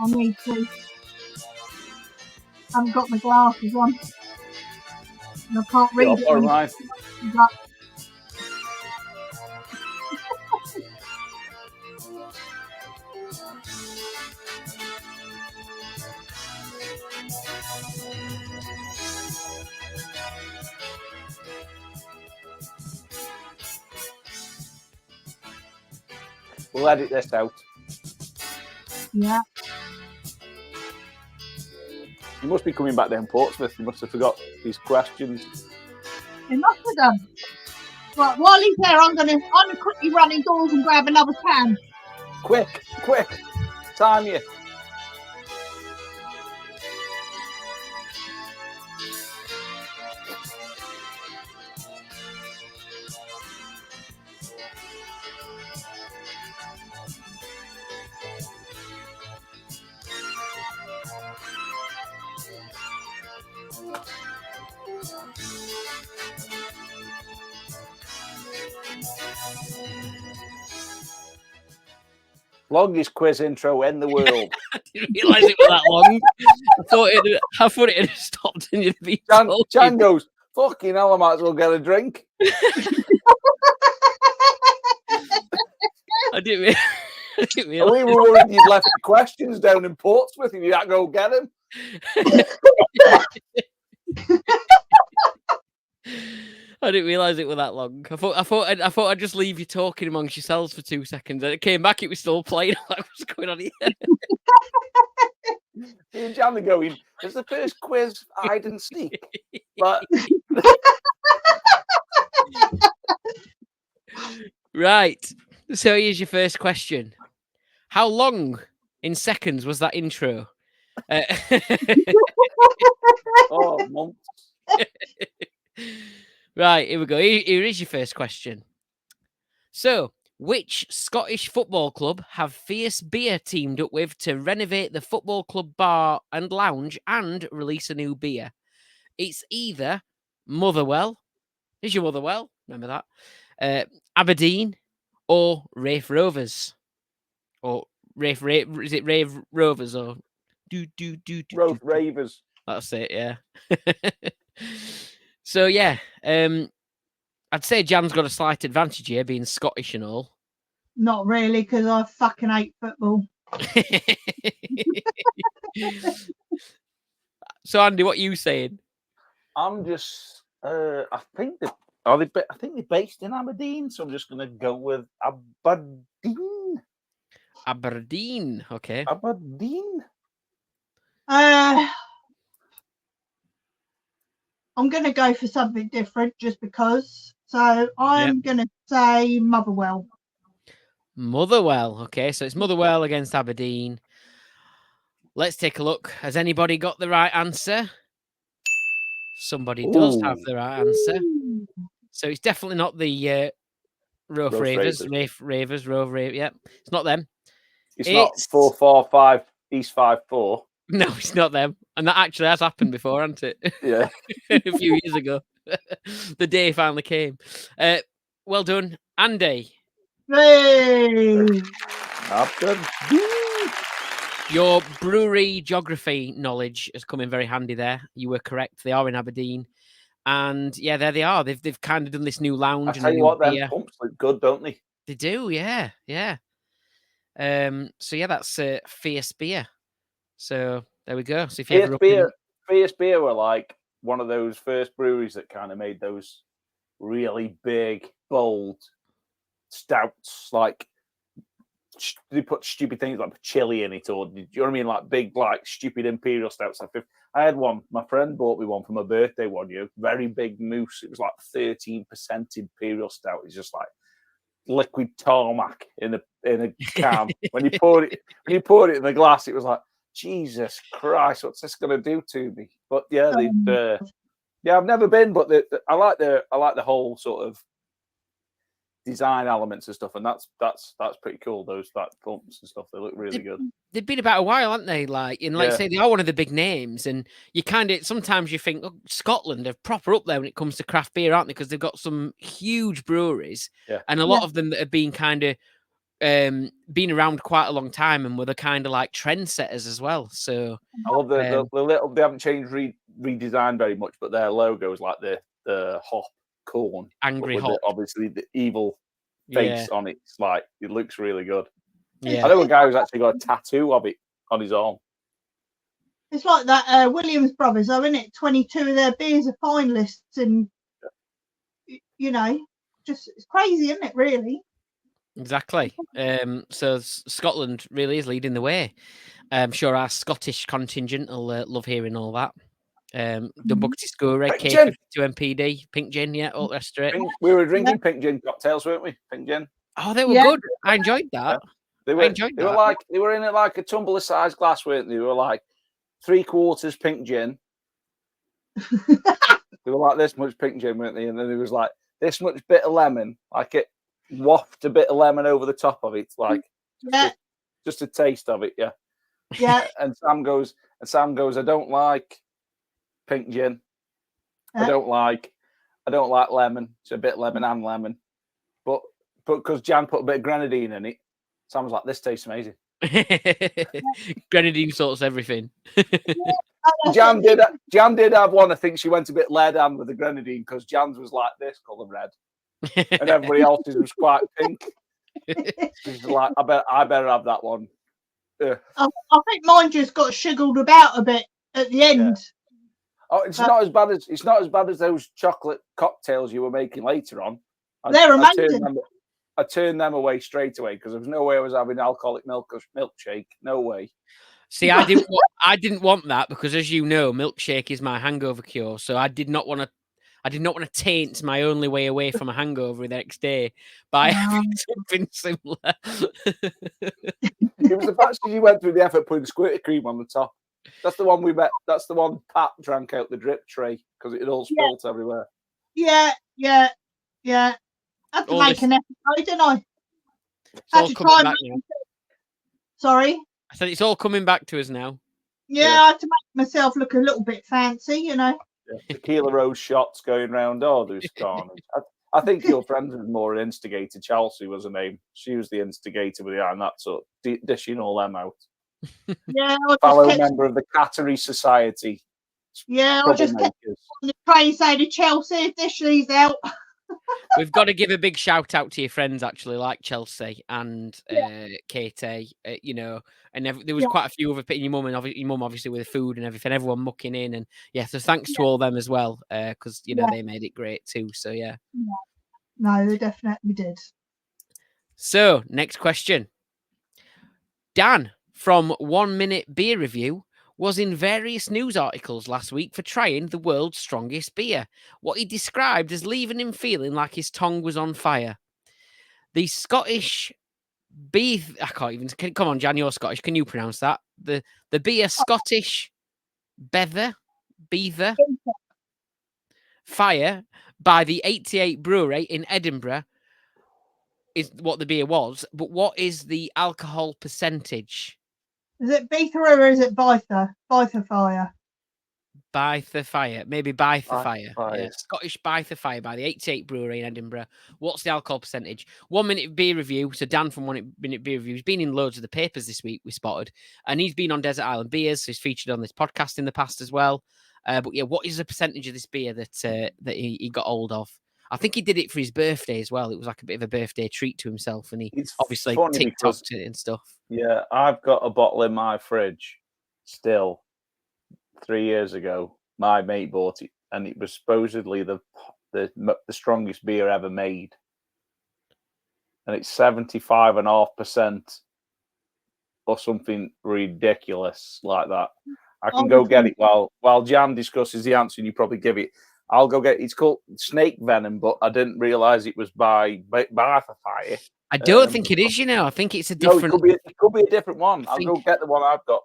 I need to. I haven't got my glasses on. And I can't read it. All right. We'll edit this out. Yeah. You must be coming back down Portsmouth. You must have forgot these questions. He must have done. Right, while he's there, I'm gonna quickly run indoors and grab another can. Quick. Time you. Longest quiz intro in the world. I didn't realise it was that long. I thought it had stopped and you'd be Jan goes, fucking hell, I might as well get a drink. I didn't realise. We were worried you'd left the questions down in Portsmouth and you had to go get them. I didn't realise it was that long. I thought I'd just leave you talking amongst yourselves for 2 seconds. And it came back, it was still playing. Like, what's going on here? Me and Jan are going, it's the first quiz hide and seek. But right. So here's your first question. How long in seconds was that intro? oh, months. Right, here we go. Here is your first question. So, which Scottish football club have Fierce Beer teamed up with to renovate the football club bar and lounge and release a new beer? It's either Motherwell. Is your Motherwell? Remember that? Aberdeen or Rafe Rovers? Or is it Rave Rovers or Ravers? That's it, yeah. So yeah, I'd say Jan's got a slight advantage here, being Scottish and all. Not really, because I fucking hate football. So Andy, what are you saying? I'm just, I think they're based in Aberdeen, so I'm just going to go with Aberdeen. Aberdeen, okay. Aberdeen. I'm going to go for something different just because. So I'm going to say Motherwell. Motherwell, okay. So it's Motherwell against Aberdeen. Let's take a look. Has anybody got the right answer? Somebody does have the right answer. So it's definitely not the Rove Ravers. Yeah, it's not them. It's not 4-4-5 East 5-4. No, it's not them. And that actually has happened before, hasn't it? Yeah. A few years ago. The day finally came. Well done, Andy. Hey! Your brewery geography knowledge has come in very handy there. You were correct. They are in Aberdeen. And yeah, there they are. They've kind of done this new lounge. I tell you what, them pumps look good, don't they? They do, yeah. So yeah, that's Fierce Beer. So There we go. So if you ever Fierce Beer were like one of those first breweries that kind of made those really big, bold stouts. Like they put stupid things like chili in it, or do you know what I mean? Like big, like stupid imperial stouts. I had one. My friend bought me one for my birthday one year. Very big moose. It was like 13% imperial stout. It's just like liquid tarmac in a can. When you poured it in the glass, it was like, Jesus Christ, what's this going to do to me? But yeah, I've never been, but I like the whole sort of design elements and stuff, and that's pretty cool. Those pumps and stuff, they look really good. They've been about a while, haven't they? Like say, they are one of the big names, and you kind of sometimes you think, oh, Scotland are proper up there when it comes to craft beer, aren't they? Because they've got some huge breweries, and a lot of them that have been kind of been around quite a long time, and were the kind of like trendsetters as well. So I love the little. They haven't changed redesigned very much, but their logo is like the hop corn, angry hop. Obviously, the evil face on it. It's like it looks really good. Yeah, I know a guy who's actually got a tattoo of it on his arm. It's like that Williams Brothers, though, isn't it? 22 of their beers are finalists, and just it's crazy, isn't it? Really. Exactly. So Scotland really is leading the way. I'm sure our Scottish contingent will love hearing all that. Dumbuckety Score, K52 MPD, Pink Gin, all the rest of it. We were drinking Pink Gin cocktails, weren't we? Pink Gin. Oh, they were good. I enjoyed that. Yeah. They were in it like a tumbler-sized glass, weren't they? They were like 3/4 Pink Gin. They were like this much Pink Gin, weren't they? And then there was like this much bit of lemon, like it waft a bit of lemon over the top of it, like just a taste of it, yeah. And Sam goes, I don't like Pink Gin. I don't like lemon. It's a bit lemon and lemon, but because Jan put a bit of grenadine in it, Sam was like, this tastes amazing. Grenadine sorts everything. Jan did have one. I think she went a bit lead hand with the grenadine because Jan's was like this colour red. And everybody else's was quite pink. She's like, I better have that one. I think mine just got sugared about a bit at the end. Oh, it's not as bad as those chocolate cocktails you were making later on. They're amazing. I turned them away straight away because there was no way I was having alcoholic milkshake. No way. See, I didn't want that because, as you know, milkshake is my hangover cure. So I did not want to taint my only way away from a hangover the next day by having something similar. It was the fact that you went through the effort putting the squirty cream on the top. That's the one we met. That's the one Pat drank out the drip tray because it had all spilt everywhere. Yeah. I had to make an episode, didn't I? Had to try and Sorry? I said it's all coming back to us now. Yeah, I had to make myself look a little bit fancy, Yeah. Tequila Rose shots going round. Oh, there's carnage. I think your friend was more an instigator. Chelsea was her name. She was the instigator behind that sort of dishing all them out. Yeah, fellow member of the Cattery Society. Yeah, I just kept on the train saying to Chelsea, dish these out. We've got to give a big shout out to your friends, actually, like Chelsea and Katie, and there was quite a few other your mum obviously with the food and everything, everyone mucking in, and so thanks to all them as well, because they made it great too. So no, they definitely did. So next question, Dan from 1 Minute Beer Review was in various news articles last week for trying the world's strongest beer, what he described as leaving him feeling like his tongue was on fire. The Scottish beef... I can't even... Come on, Jan, you're Scottish. Can you pronounce that? The beer Scottish Beaver Fire by the 88 Brewery in Edinburgh is what the beer was, but what is the alcohol percentage? Is it Beatha or is it Bytha? Bytha Fire. Bytha Fire. Maybe Bytha Fire. Yeah. Scottish Bytha Fire by the 88 Brewery in Edinburgh. What's the alcohol percentage? 1 Minute Beer Review. So Dan from 1 Minute Beer Review. He's been in loads of the papers this week, we spotted. And he's been on Desert Island Beers. So he's featured on this podcast in the past as well. But what is the percentage of this beer that he got hold of? I think he did it for his birthday as well. It was like a bit of a birthday treat to himself, and he obviously TikToked it and stuff. Yeah, I've got a bottle in my fridge still 3 years ago. My mate bought it, and it was supposedly the strongest beer ever made, and it's 75.5% or something ridiculous like that. I can go get it while Jan discusses the answer, and you probably give it. I'll go get it. It's called snake venom, but I didn't realise it was by fire. I don't think it is, I think it's a different... No, it could be a different one. I'll go get the one I've got.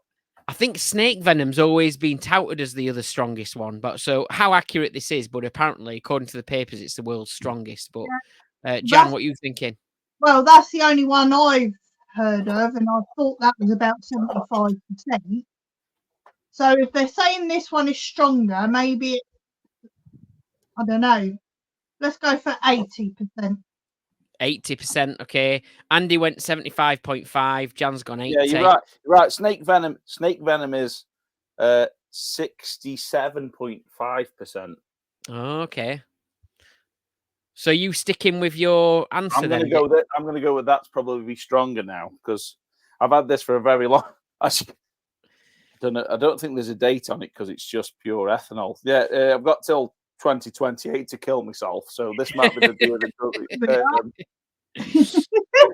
I think snake venom's always been touted as the other strongest one, but so how accurate this is, but apparently, according to the papers, it's the world's strongest. But Jan, what are you thinking? Well, that's the only one I've heard of, and I thought that was about 75%. So if they're saying this one is stronger, maybe I don't know. Let's go for 80%. 80%, okay. Andy went 75.5. Jan's gone 80. Yeah, you're right. You're right. Snake venom is 67.5%. Okay. So you sticking with your answer? I'm going to go with that's probably stronger now because I've had this for a very long. I don't think there's a date on it because it's just pure ethanol. Yeah, I've got till 2028 to kill myself, so this might be the deal.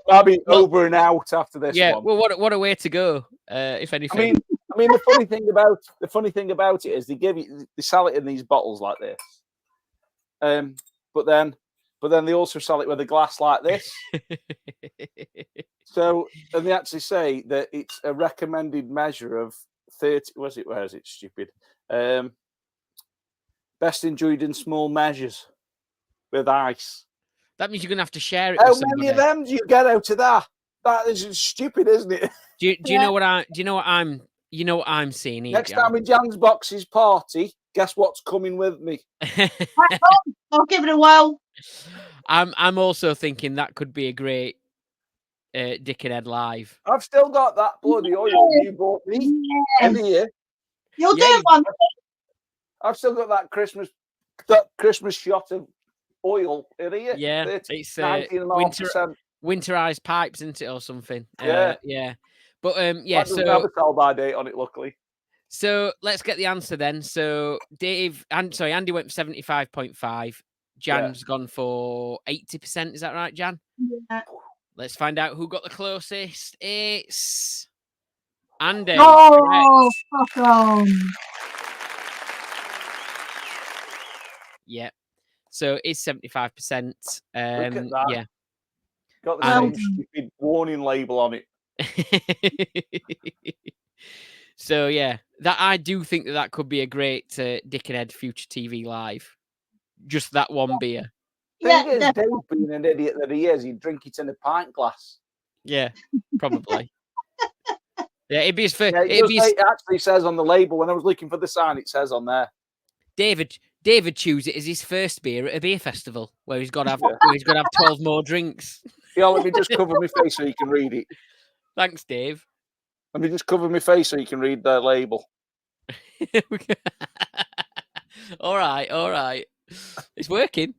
I'll be over and out after this. Yeah, one. Well, what a way to go, if anything. I mean, the funny thing about it is they sell it in these bottles like this, but then they also sell it with a glass like this. So, and they actually say that it's a recommended measure of 30. Where is it? Stupid. Best enjoyed in small measures with ice. That means you're going to have to share it. How with many of them do you get out of that? That is stupid, isn't it? Do you know what I'm seeing here? Next time in Jan's Box's party, guess what's coming with me? I'll give it a whirl. I'm also thinking that could be a great Dick and Ed live. I've still got that bloody oil you bought me. Yes. Here. You'll do one. I've still got that Christmas shot of oil in here. Yeah, it's 19.5%. Winterized pipes, isn't it, or something? Yeah, yeah. But yeah, so have a sell-by date on it. Luckily. So let's get the answer then. So Andy went for 75.5. Jan's gone for 80%. Is that right, Jan? Yeah. Let's find out who got the closest. It's Andy. Oh, fuck on. Yeah. So it's 75%. Look at that. Yeah. Got the same stupid warning label on it. So yeah, that I do think that could be a great Dick and Ed future TV live. Just that one beer. Thing is, Dave, being an idiot that he is, he'd drink it in a pint glass. Yeah, probably. Yeah, it'd be his first. It actually says on the label when I was looking for the sign. It says on there. David chews it as his first beer at a beer festival where he's got to have 12 more drinks. Yeah, let me just cover my face so you can read it. Thanks, Dave. Let me just cover my face so you can read the label. Oh, all right. It's working.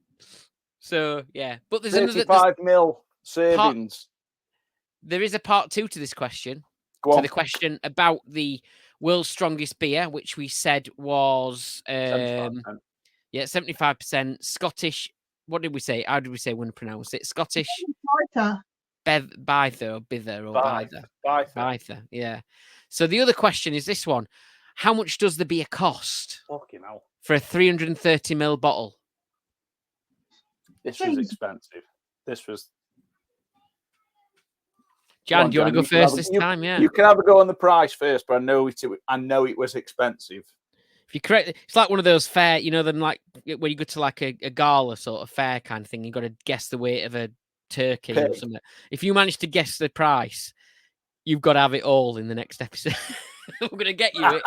So yeah, but there's 35 mil servings. There is a part 2 to this question. Go on. To the question about the world's strongest beer, which we said was 75% Scottish. What did we say? How did we say when to pronounce it? Scottish. Bither. Yeah. So the other question is this one: how much does the beer cost? Fucking hell. For a 330ml bottle? This was expensive. This was. Jan, do you want to go first this time? Yeah. You can have a go on the price first, but I know it was expensive. If you correct, it's like one of those fair, them like when you go to like a gala sort of fair kind of thing. You got to guess the weight of a turkey or something. If you manage to guess the price, you've got to have it all in the next episode. We're going to get you it.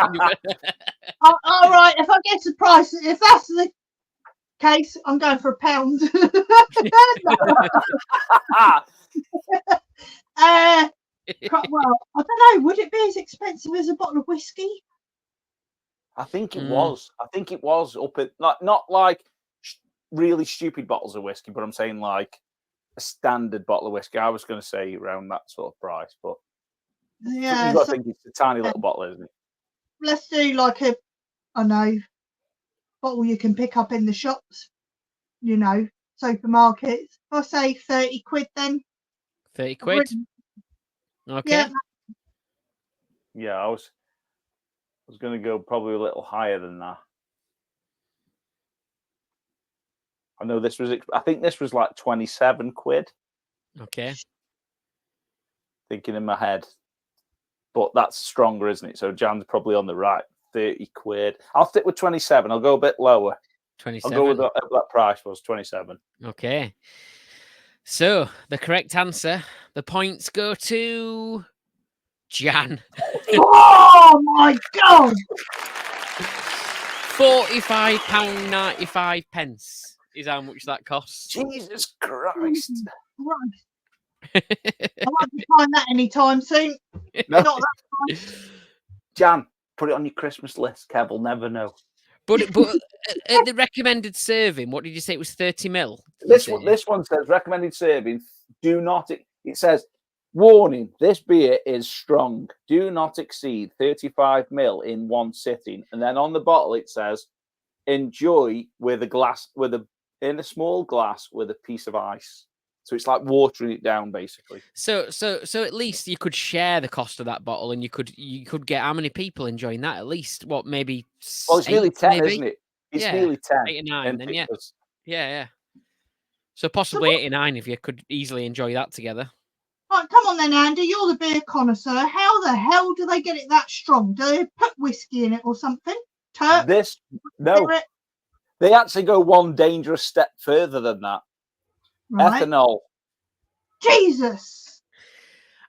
All right. If I guess the price, if that's the case, I'm going for £1. Well, I don't know. Would it be as expensive as a bottle of whiskey? I think it was. I think it was up at not like really stupid bottles of whiskey, but I'm saying like a standard bottle of whiskey. I was going to say around that sort of price, but yeah, you've got to think it's a tiny little bottle, isn't it? Let's do like a I know. Bottle you can pick up in the shops, you know, supermarkets. I'll say 30 quid then. 30 quid. Okay. Yeah, I was going to go probably a little higher than that. I know I think this was like 27 quid. Okay. Thinking in my head. But that's stronger, isn't it? So Jan's probably on the right. 30 quid. I'll stick with 27. I'll go a bit lower. 27. I'll go with that price was 27. Okay. So the correct answer, the points go to Jan. Oh my God! £45.95 is how much that costs. Jesus Christ. I won't be buying that anytime soon. No. Not that price. Jan, put it on your Christmas list. Kev will never know. But at the recommended serving, what did you say? It was 30 mil? This one says recommended serving. Do not. It says, warning, this beer is strong. Do not exceed 35 mil in one sitting. And then on the bottle, it says, enjoy with in a small glass with a piece of ice. So it's like watering it down, basically. So at least you could share the cost of that bottle, and you could get how many people enjoying that? At least what, maybe? Well, it's nearly 10, maybe? Isn't it? It's nearly 10. 8 or 9, then yeah. So possibly 8 or 9 if you could easily enjoy that together. Right, come on then, Andy. You're the beer connoisseur. How the hell do they get it that strong? Do they put whiskey in it or something? No. They actually go one dangerous step further than that. Right. Ethanol. Jesus.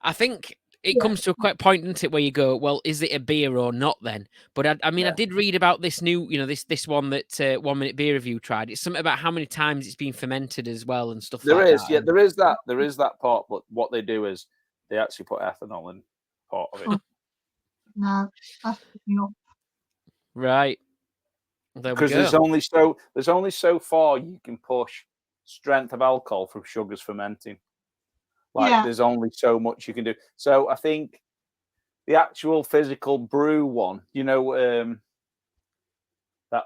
I think it comes to a point, doesn't it, where you go, well, is it a beer or not then? But I did read about this new, this one that 1 Minute Beer Review tried. It's something about how many times it's been fermented as well and stuff like that. There is that part, but what they do is they actually put ethanol in part of it. No, that's not. Right. There we go. Because there's only so far you can push strength of alcohol from sugars fermenting. There's only so much you can do. So I think the actual physical brew one, that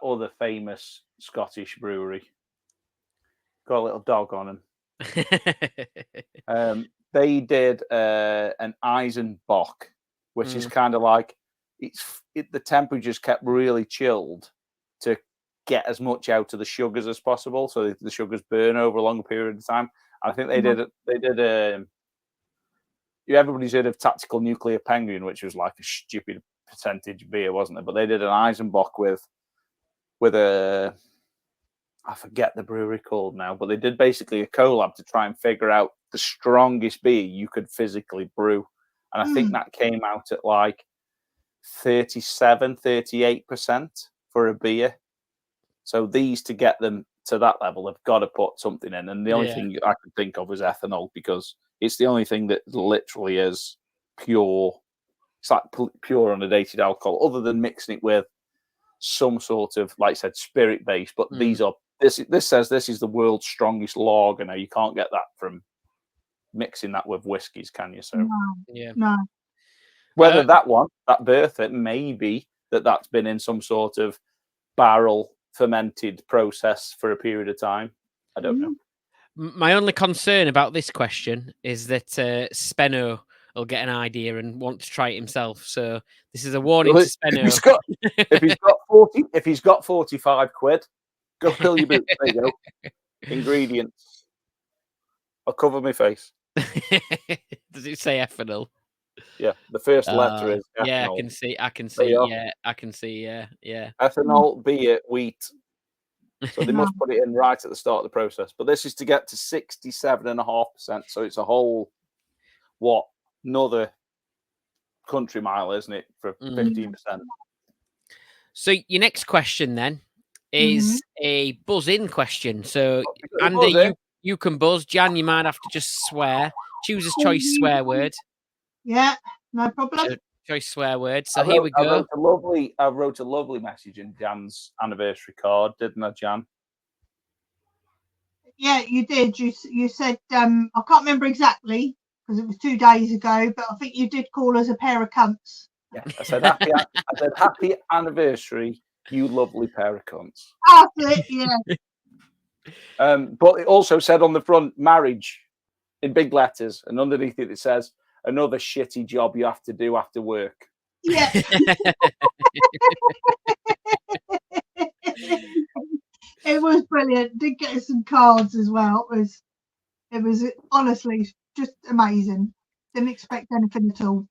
other famous Scottish brewery, got a little dog on them. They did an Eisenbach, which is kind of like the temperature's kept really chilled to get as much out of the sugars as possible, so the sugars burn over a longer period of time. I think they did. Everybody's heard of Tactical Nuclear Penguin, which was like a stupid percentage beer, wasn't it? But they did an Eisenbach with a, I forget the brewery called now, but they did basically a collab to try and figure out the strongest beer you could physically brew, and I think that came out at like 38% for a beer. So these, to get them to that level, have got to put something in. And the only thing I can think of is ethanol, because it's the only thing that literally is pure. It's like pure unadated alcohol, other than mixing it with some sort of, like I said, spirit base. But these are, this says this is the world's strongest lager. Now, you can't get that from mixing that with whiskies, can you? So no. Whether that Bertha, maybe that's been in some sort of barrel fermented process for a period of time. I don't know. My only concern about this question is that Spenno will get an idea and want to try it himself. So this is a warning to Spenno. If he's got 45 quid, go fill your boots. There you go. Ingredients. I'll cover my face. Does it say ethanol? Yeah, the first letter is ethanol. Yeah, I can see. Yeah. Ethanol, beer, wheat. So they must put it in right at the start of the process. But this is to get to 67.5%. So it's a whole, another country mile, isn't it, for 15%? So your next question then is a buzz-in question. So Andy, you can buzz. Jan, you might have to just swear. Choose a choice swear word. Yeah, no problem. Choice swear word. So here we go. I wrote a lovely message in Jan's anniversary card, didn't I, Jan? Yeah, you did. You said, I can't remember exactly because it was 2 days ago, but I think you did call us a pair of cunts. Yeah, I said happy anniversary You lovely pair of cunts. That's it, yeah. But it also said on the front, marriage, in big letters, and underneath it says, another shitty job you have to do after work. Yeah. It was brilliant. Did get some cards as well. It was honestly just amazing. Didn't expect anything at all.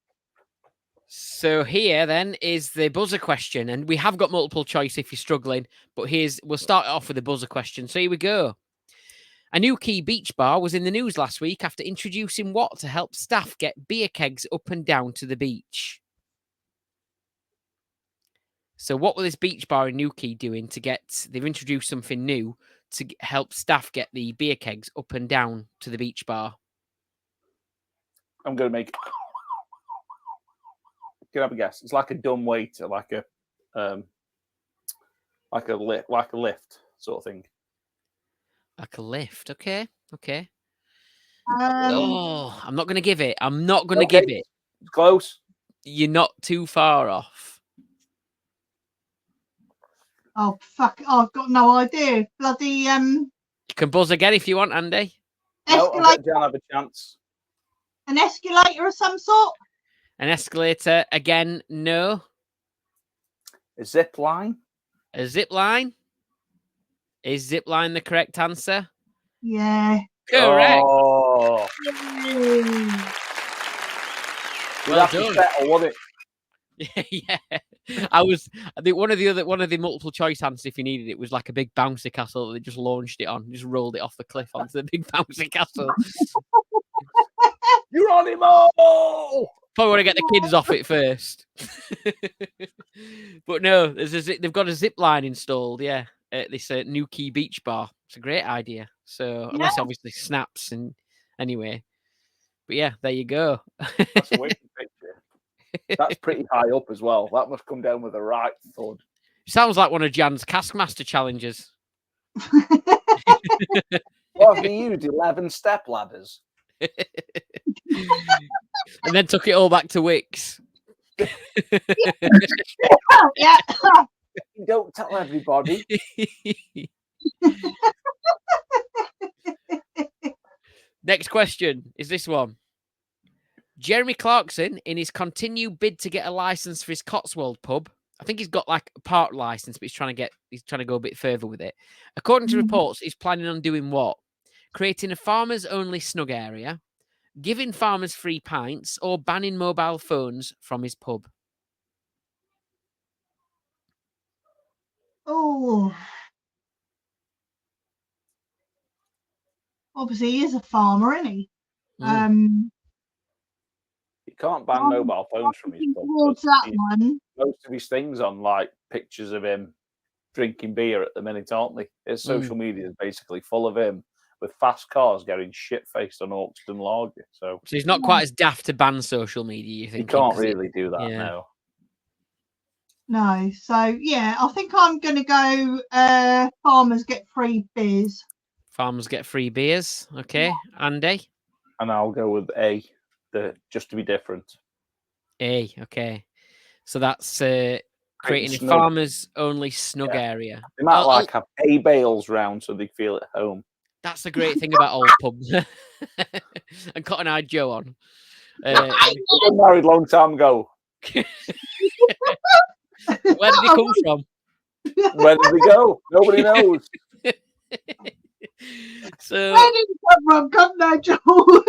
So here then is the buzzer question, and we have got multiple choice if you're struggling, but we'll start off with the buzzer question. So here we go. A new key beach bar was in the news last week after introducing what to help staff get beer kegs up and down to the beach. So what will this beach bar in Newquay doing they've introduced something new to help staff get the beer kegs up and down to the beach bar? I'm going to make... Can I have a guess? It's like a dumb waiter, like a lift sort of thing. Like a lift, okay. Um, I'm not going to give it. I'm not going to give it. It's close. You're not too far off. Oh fuck! I've got no idea. Bloody You can buzz again if you want, Andy. No, I'll let Jan have a chance. An escalator of some sort. An escalator again? No. A zip line. A zip line? Is zip line the correct answer? Yeah. Correct. Oh. Well done. Settle, wasn't it? Yeah. I think one of the multiple choice answers, if you needed it, was like a big bouncy castle that they just launched it on, just rolled it off the cliff onto the big bouncy castle. You're on him all. Probably want to get the kids off it first. But no, they've got a zip line installed, yeah, at this Newquay Beach Bar. It's a great idea. So, unless obviously snaps and anyway. But yeah, there you go. That's a wicked picture. That's pretty high up as well. That must come down with a right thud. Sounds like one of Jan's Caskmaster challenges. What have you used? 11 step ladders. And then took it all back to Wicks. Yeah. Don't tell everybody. Next question is this one. Jeremy Clarkson, in his continued bid to get a license for his Cotswold pub, I think he's got like a part license, but he's trying to go a bit further with it. According to reports, he's planning on doing what? Creating a farmers only snug area, giving farmers free pints, or banning mobile phones from his pub. Oh. Obviously, he is a farmer, isn't he? You can't ban mobile phones from his pub. Towards that one. Most of his things on like pictures of him drinking beer at the minute, aren't they? His social media is basically full of him with fast cars getting shit-faced on Hawkston Lager. So he's not quite as daft to ban social media, you think? You can't really do that now. No. So, yeah, I think I'm going to go farmers get free beers. Farmers get free beers. Okay. Andy? And I'll go with A, just to be different. A, okay. So that's creating a farmers only snug area. They might have A bales round so they feel at home. That's the great thing about old pubs. And Cotton Eye Joe on. I got married a long time ago. Where did he come from? Where did he go? Nobody knows. So, where did he come from? Cotton Eye Joe.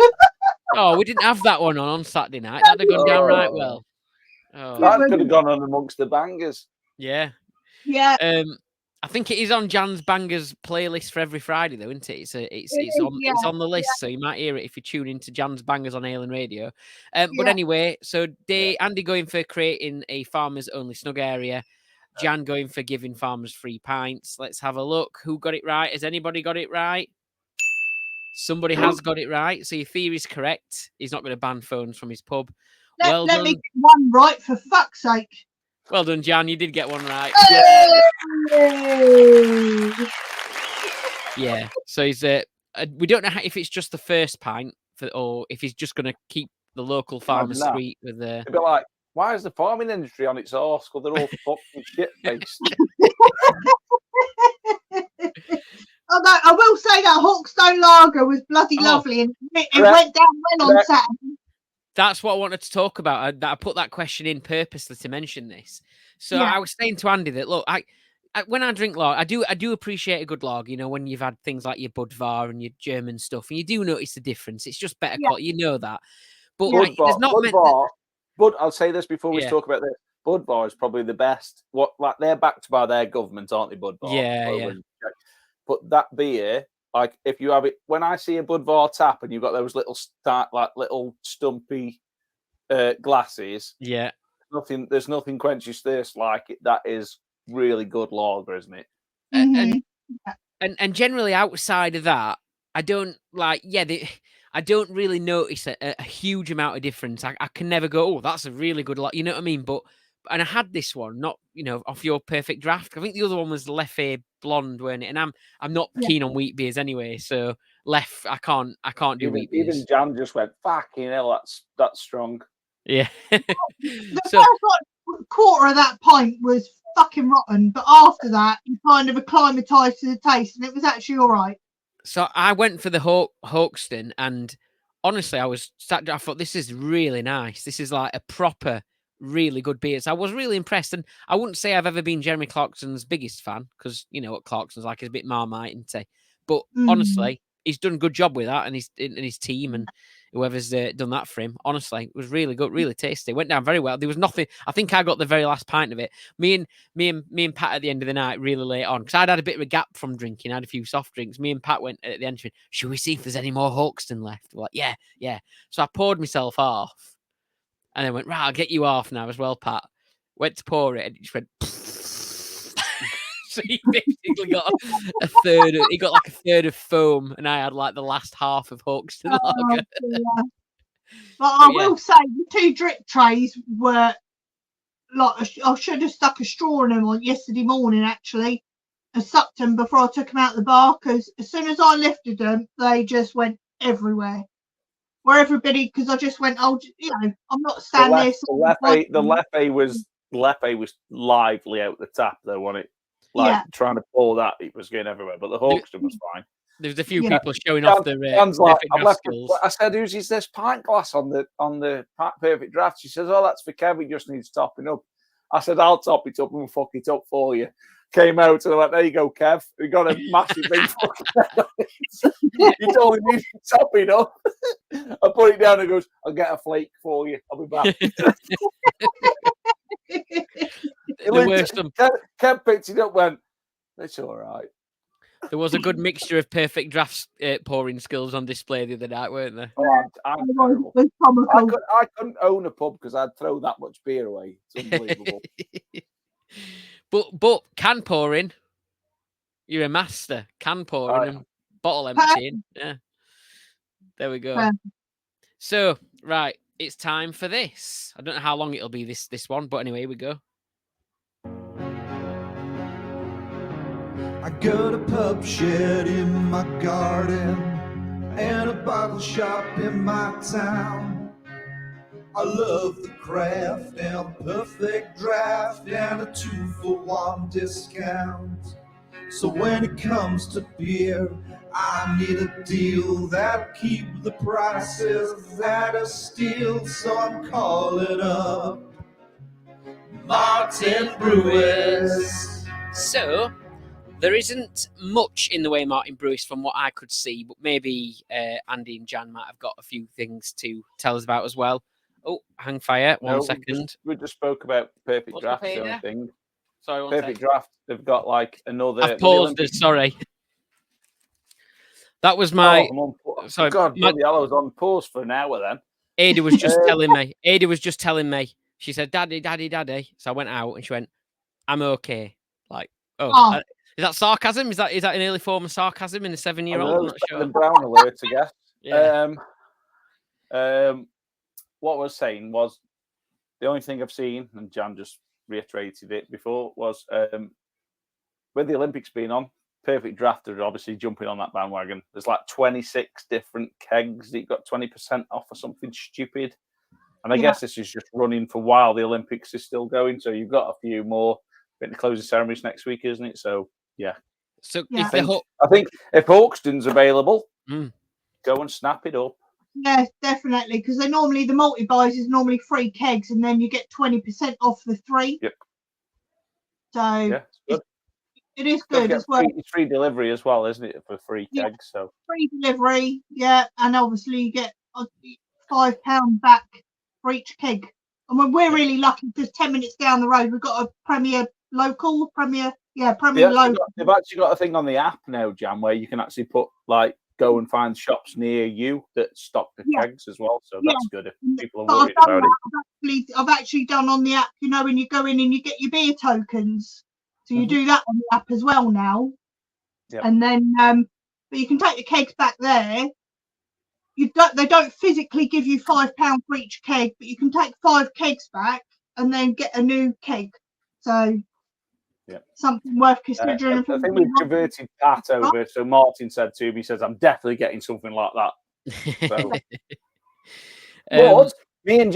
Oh, we didn't have that one on Saturday night. That'd have gone down right well. Oh. That could have gone on amongst the bangers. Yeah. Yeah. I think it is on Jan's Bangers playlist for every Friday, though, isn't it? It's on the list, so you might hear it if you tune into Jan's Bangers on Alien Radio. But anyway, so Andy going for creating a farmers only snug area, Jan going for giving farmers free pints. Let's have a look. Who got it right? Has anybody got it right? Somebody has got it right. So your theory is correct. He's not going to ban phones from his pub. Let me get one right, for fuck's sake. Well done, Jan. You did get one right. Hey! Yeah. So he's we don't know if it's just the first pint or if he's just going to keep the local farmers sweet with the. It'd be like Why is the farming industry on its arse? Because they're all fucking shit-faced. Although I will say that Hawkstone Lager was bloody lovely, and it went down well on Saturday. That's what I wanted to talk about. I put that question in purposely to mention this. So I was saying to Andy that, look, I when I drink lager, I do appreciate a good lager. You know, when you've had things like your Budvar and your German stuff, and you do notice the difference. It's just better quality. You know that. But Budvar, I'll say this before we talk about this. Budvar is probably the best. They're backed by their government, aren't they, Budvar? Yeah. But that beer, like if you have it, when I see a Budvar tap and you've got those little stumpy glasses, there's nothing quenches thirst like it. That is really good lager, isn't it? And generally outside of that, I don't I don't really notice a huge amount of difference. I can never go, oh, that's a really good lager. You know what I mean? And I had this one, not off your perfect draft. I think the other one was Leffe Blonde, weren't it? And I'm not keen on wheat beers anyway, so I can't do wheat beers. Even Jan just went, fucking hell, that's strong. Yeah. The first quarter of that pint was fucking rotten, but after that, you kind of acclimatized to the taste, and it was actually all right. So I went for the Hawkston, and honestly, I thought this is really nice. This is like a proper, really good beer. So I was really impressed, and I wouldn't say I've ever been Jeremy Clarkson's biggest fan, because you know what Clarkson's like, he's a bit Marmite, isn't he? But honestly, he's done a good job with that, and his team, and whoever's done that for him. Honestly, it was really good, really tasty. It went down very well. There was nothing. I think I got the very last pint of it. Me and Pat at the end of the night, really late on, because I'd had a bit of a gap from drinking. I had a few soft drinks. Me and Pat went at the end. Should we see if there's any more Hawkston left? We're like, yeah. So I poured myself off, and then went, right, I'll get you off now as well, Pat. Went to pour it, and it just went. So he basically got a third. He got like a third of foam, and I had like the last half of Hawkston lager. Yeah. But I will say the 2 drip trays were like, I should have stuck a straw in them on yesterday morning actually, and sucked them before I took them out of the bar, because as soon as I lifted them, they just went everywhere. Where everybody, because I just went, I'm not standing there. The Leffe was lively out the tap though, wasn't it? Trying to pour that, it was going everywhere. But the Hawkston was fine. There was a few people showing off their skills. I said, "Who's this pint glass on the perfect draft?" She says, "Oh, that's for Kev. He just needs topping up." I said, "I'll top it up and we'll fuck it up for you." Came out and I went, "There you go, Kev. We got a massive big fucking head on it." He told me he's topping up. I put it down and goes, "I'll get a flake for you. I'll be back." Kev picked it up, went, "It's all right." There was a good mixture of perfect drafts pouring skills on display the other night, weren't there? Oh, I couldn't own a pub because I'd throw that much beer away. It's unbelievable. But can pouring, you're a master. Can pouring and bottle emptying. Yeah. There we go. So, right, it's time for this. I don't know how long it'll be, this one, but anyway, here we go. I got a pub shed in my garden and a bottle shop in my town. I love the craft and perfect draft and a 2-for-1 discount. So when it comes to beer, I need a deal that'll keep the prices at a steal. So I'm calling up Martin Brewis. So there isn't much in the way Martin Brewis from what I could see, but maybe Andy and Jan might have got a few things to tell us about as well. Oh, hang fire. One second. We just spoke about Perfect Draft, the only thing. Sorry, Perfect Draft, they've got like another... I've paused it, sorry. That was my... sorry. God, I was on pause for an hour then. Ada was just telling me. She said, Daddy. So I went out and she went, I'm okay. Like, is that sarcasm? Is that an early form of sarcasm in a 7-year-old? I'm not sure. Brown alert, I guess. Yeah. What I was saying was the only thing I've seen, and Jan just reiterated it before, was with the Olympics being on, Perfect Draft are obviously jumping on that bandwagon. There's like 26 different kegs that you got 20% off or something stupid. And I guess this is just running for while the Olympics is still going. So you've got a few more. I think the closing ceremonies next week, isn't it? So, yeah. So Yeah. I think if Hawkston's available, go and snap it up. Yeah, definitely. Because the multi-buys is normally 3 kegs and then you get 20% off the 3. Yep. So yeah, it is good as well. It's free delivery as well, isn't it, for 3 kegs? So free delivery, yeah, and obviously you get £5 back for each keg. And we're really lucky because 10 minutes down the road we've got a Premier local. They've actually got a thing on the app now, Jam, where you can actually put go and find shops near you that stock the kegs as well. So that's good if people are worried about it. I've actually done on the app, when you go in and you get your beer tokens. So you do that on the app as well now. Yep. And then but you can take the kegs back there. They don't physically give you £5 for each keg, but you can take 5 kegs back and then get a new keg. So something worth considering. I think we've converted that over. So Martin said to me, he says, I'm definitely getting something like that. So. But me and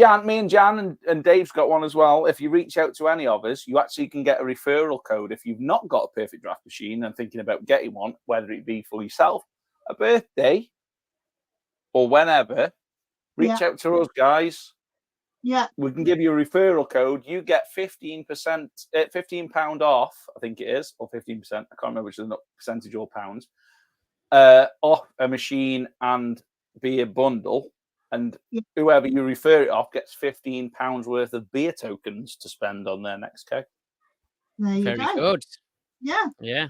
Jan and Dave's got one as well. If you reach out to any of us, you actually can get a referral code. If you've not got a perfect draft machine and thinking about getting one, whether it be for yourself, a birthday, or whenever, reach out to us, guys. Yeah. We can give you a referral code. You get £15 off, I think it is, or 15%. I can't remember which is the percentage or pounds, off a machine and beer bundle. And whoever you refer it off gets £15 worth of beer tokens to spend on their next keg. There you go. Very good. Yeah. Yeah.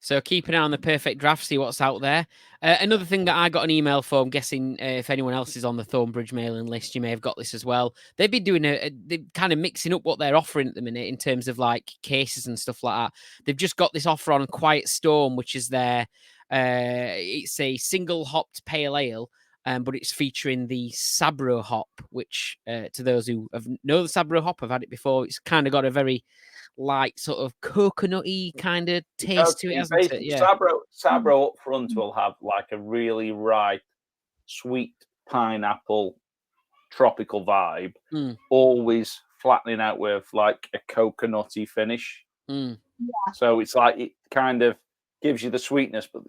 So keep an eye on the perfect draft, see what's out there. Another thing that I got an email for, I'm guessing if anyone else is on the Thornbridge mailing list, you may have got this as well. They've been doing they're kind of mixing up what they're offering at the minute in terms of cases and stuff like that. They've just got this offer on Quiet Storm, which is it's a single hopped pale ale. But it's featuring the Sabro hop, which to those who know the Sabro hop, have had it before. It's kind of got a very light sort of coconutty kind of taste to it, hasn't it? Yeah. Sabro up front will have a really ripe, sweet pineapple, tropical vibe, always flattening out with a coconutty finish. Yeah. So it's it kind of gives you the sweetness, but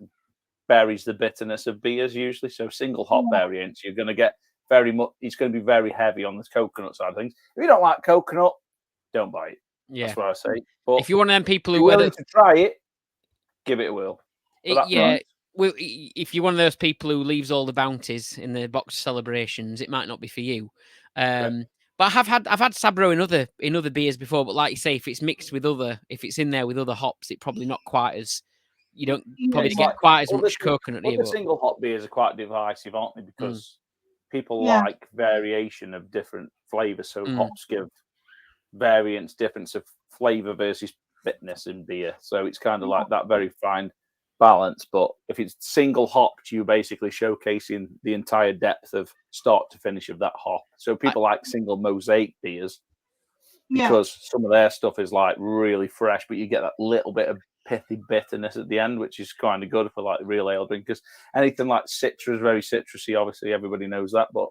buries the bitterness of beers usually. So single hop variants, you're going to get it's going to be very heavy on the coconut side of things. If you don't like coconut, don't buy it. Yeah. That's what I say. But if you're one of them people who are willing to try it, give it a whirl. Well, if you're one of those people who leaves all the bounties in the box celebrations, it might not be for you. But I've had Sabro in other beers before. But like you say, if it's mixed with if it's in there with other hops, it probably not quite as. You don't probably get quite as much coconut here. The single hop beers are quite divisive, aren't they? Because people like variation of different flavors. So hops give variance, difference of flavor versus bitterness in beer. So it's kind of that very fine balance. But if it's single hopped, you're basically showcasing the entire depth of start to finish of that hop. So people like single mosaic beers because some of their stuff is really fresh, but you get that little bit of pithy bitterness at the end, which is kind of good for real ale drinkers. Anything like citrus, very citrusy, obviously everybody knows that, but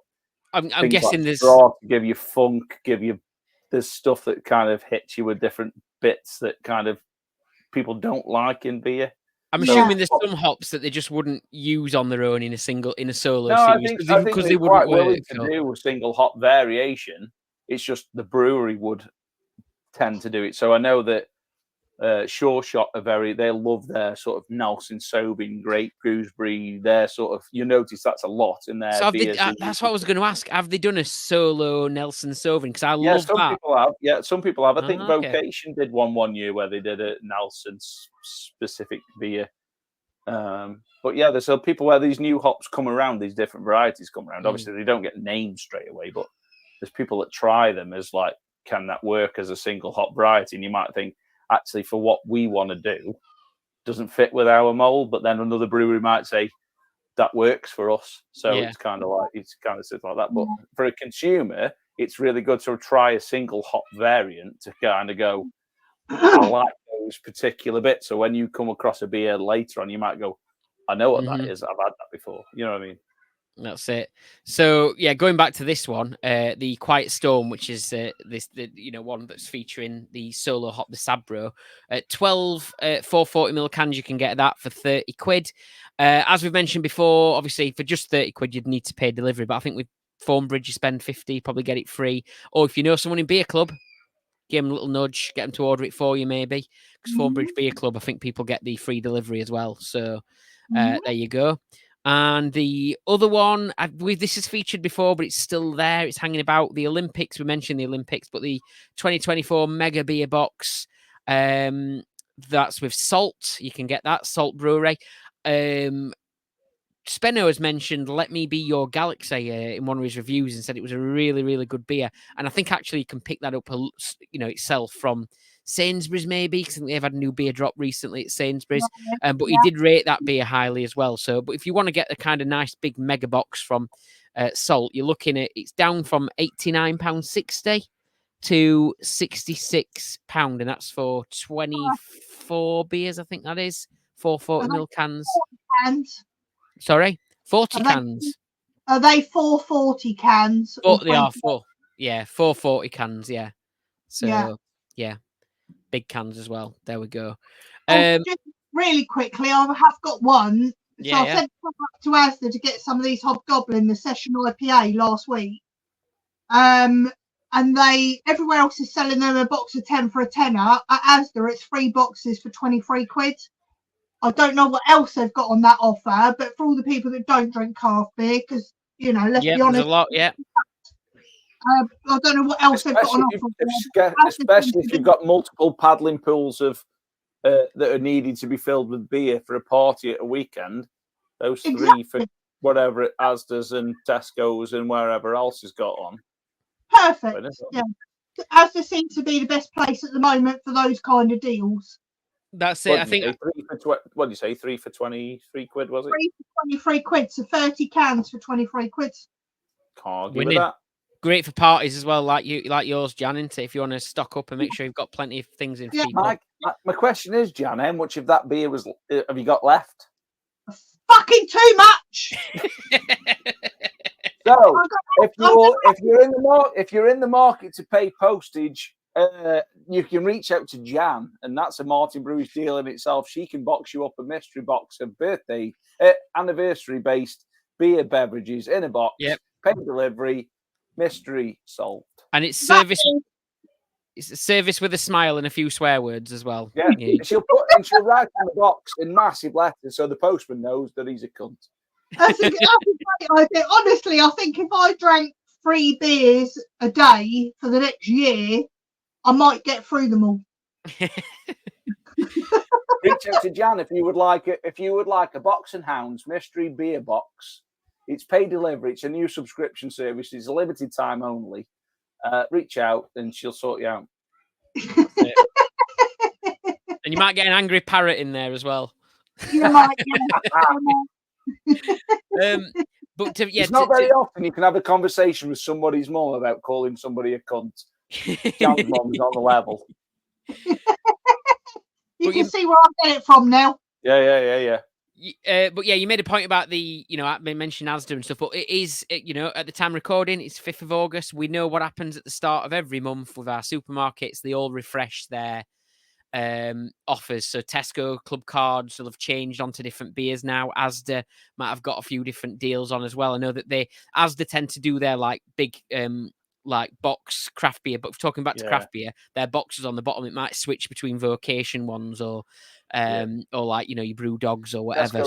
I'm guessing there's give you funk, there's stuff that kind of hits you with different bits that kind of people don't like in beer. I'm assuming there's some hops that they just wouldn't use on their own in a solo series because they wouldn't willing to do a single hop variation. It's just the brewery would tend to do it. So I know that Sure Shot they love their sort of Nelson Sauvin, grape gooseberry. Their sort of, you notice that's a lot in their. So that's what I was going to ask. Have they done a solo Nelson Sauvin? Because I love some that. People have. Yeah, some people have. I think Vocation did one year where they did a Nelson specific beer. But there's people where these new hops come around, these different varieties come around. Obviously, they don't get named straight away, but there's people that try them as can that work as a single hop variety? And you might think, actually, for what we want to do, doesn't fit with our mold. But then another brewery might say that works for us. So it's kind of stuff like that. But for a consumer, it's really good to try a single hop variant to kind of go, I like those particular bits. So when you come across a beer later on, you might go, I know what that is. I've had that before. You know what I mean? That's it. So yeah, going back to this one, the Quiet Storm, which is the one that's featuring the solo hop, the Sabro, 12 440ml cans. You can get that for 30 quid. As we've mentioned before, obviously for just 30 quid, you'd need to pay delivery. But I think with Thornbridge, you spend 50, probably get it free. Or if you know someone in Beer Club, give them a little nudge, get them to order it for you, maybe. Because Thornbridge Beer Club, I think people get the free delivery as well. So there you go. And the other one, this is featured before, but it's still there. It's hanging about. The Olympics, we mentioned the Olympics, but the 2024 Mega Beer Box, that's with Salt. You can get that, Salt Brewery. Spenno has mentioned Let Me Be Your Galaxy in one of his reviews and said it was a really, really good beer. And I think actually you can pick that up, itself from Sainsbury's maybe, because they've had a new beer drop recently at Sainsbury's. But he did rate that beer highly as well. So, but if you want to get a kind of nice big mega box from Salt, you're looking at, it's down from £89.60 to £66, and that's for 24 beers, I think that is. 440ml cans. Sorry, 40 cans. Are they 440 cans? They are 440 cans, yeah. So, yeah. Big cans as well. There we go. Just really quickly, I have got one. So I sent to Asda to get some of these Hobgoblin, the Session IPA last week. And everywhere else is selling them a box of 10 for a tenner. At Asda, it's 3 boxes for 23 quid. I don't know what else they've got on that offer, but for all the people that don't drink craft beer, because, let's be honest. There's a lot, yeah. I don't know what else they've got on offer. Especially if you've got multiple paddling pools of that are needed to be filled with beer for a party at a weekend. Those 3 for whatever it Asda's and Tesco's and wherever else has got on. Perfect. Yeah. Asda seems to be the best place at the moment for those kind of deals. That's it. I think. What did you say? 3 for 23 quid, was it? 3 for 23 quid. So 30 cans for 23 quid. Can't argue with that. Great for parties as well, like yours, Jan, isn't it? If you want to stock up and make sure you've got plenty of things in for people. My question is, Jan, how much of that beer have you got left? Fucking too much. So if you're in the market to pay postage, you can reach out to Jan, and that's a Martin Brewis deal in itself. She can box you up a mystery box of birthday, anniversary-based beer beverages in a box. Yep. Pay delivery, mystery solved. And it's service. It's a service with a smile and a few swear words as well. Yeah. She'll write on the box in massive letters so the postman knows that he's a cunt. That's a great idea. Honestly, I think if I drank 3 beers a day for the next year, I might get through them all. Reach out to Jan if you would like it. If you would like a Box and Hounds mystery beer box, it's paid delivery. It's a new subscription service. It's a limited time only. Reach out and she'll sort you out. And you might get an angry parrot in there as well. You might. It's not very often you can have a conversation with somebody's mum about calling somebody a cunt. Jan's mum's on the level. You can see where I'm getting it from now. Yeah. But yeah, you made a point about the, I mentioned Asda and stuff, but it is, at the time recording, it's 5th of August. We know what happens at the start of every month with our supermarkets. They all refresh their offers. So Tesco club cards will have changed onto different beers now. Asda might have got a few different deals on as well. I know that Asda tend to do their big box craft beer, but talking back to craft beer, their boxes on the bottom, it might switch between vocation ones or your brew dogs or whatever.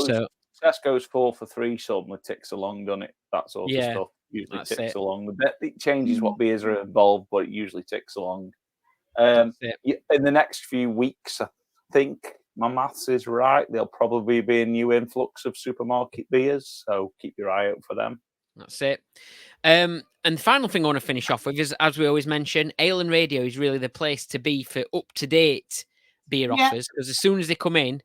Tesco's 4 for 3 suddenly ticks along, doesn't it? That sort of stuff usually ticks along. It changes what beers are involved, but it usually ticks along. In the next few weeks, I think my maths is right, there'll probably be a new influx of supermarket beers, so keep your eye out for them. That's it. And the final thing I want to finish off with is, as we always mention, Ale and Radio is really the place to be for up-to-date beer offers, because as soon as they come in,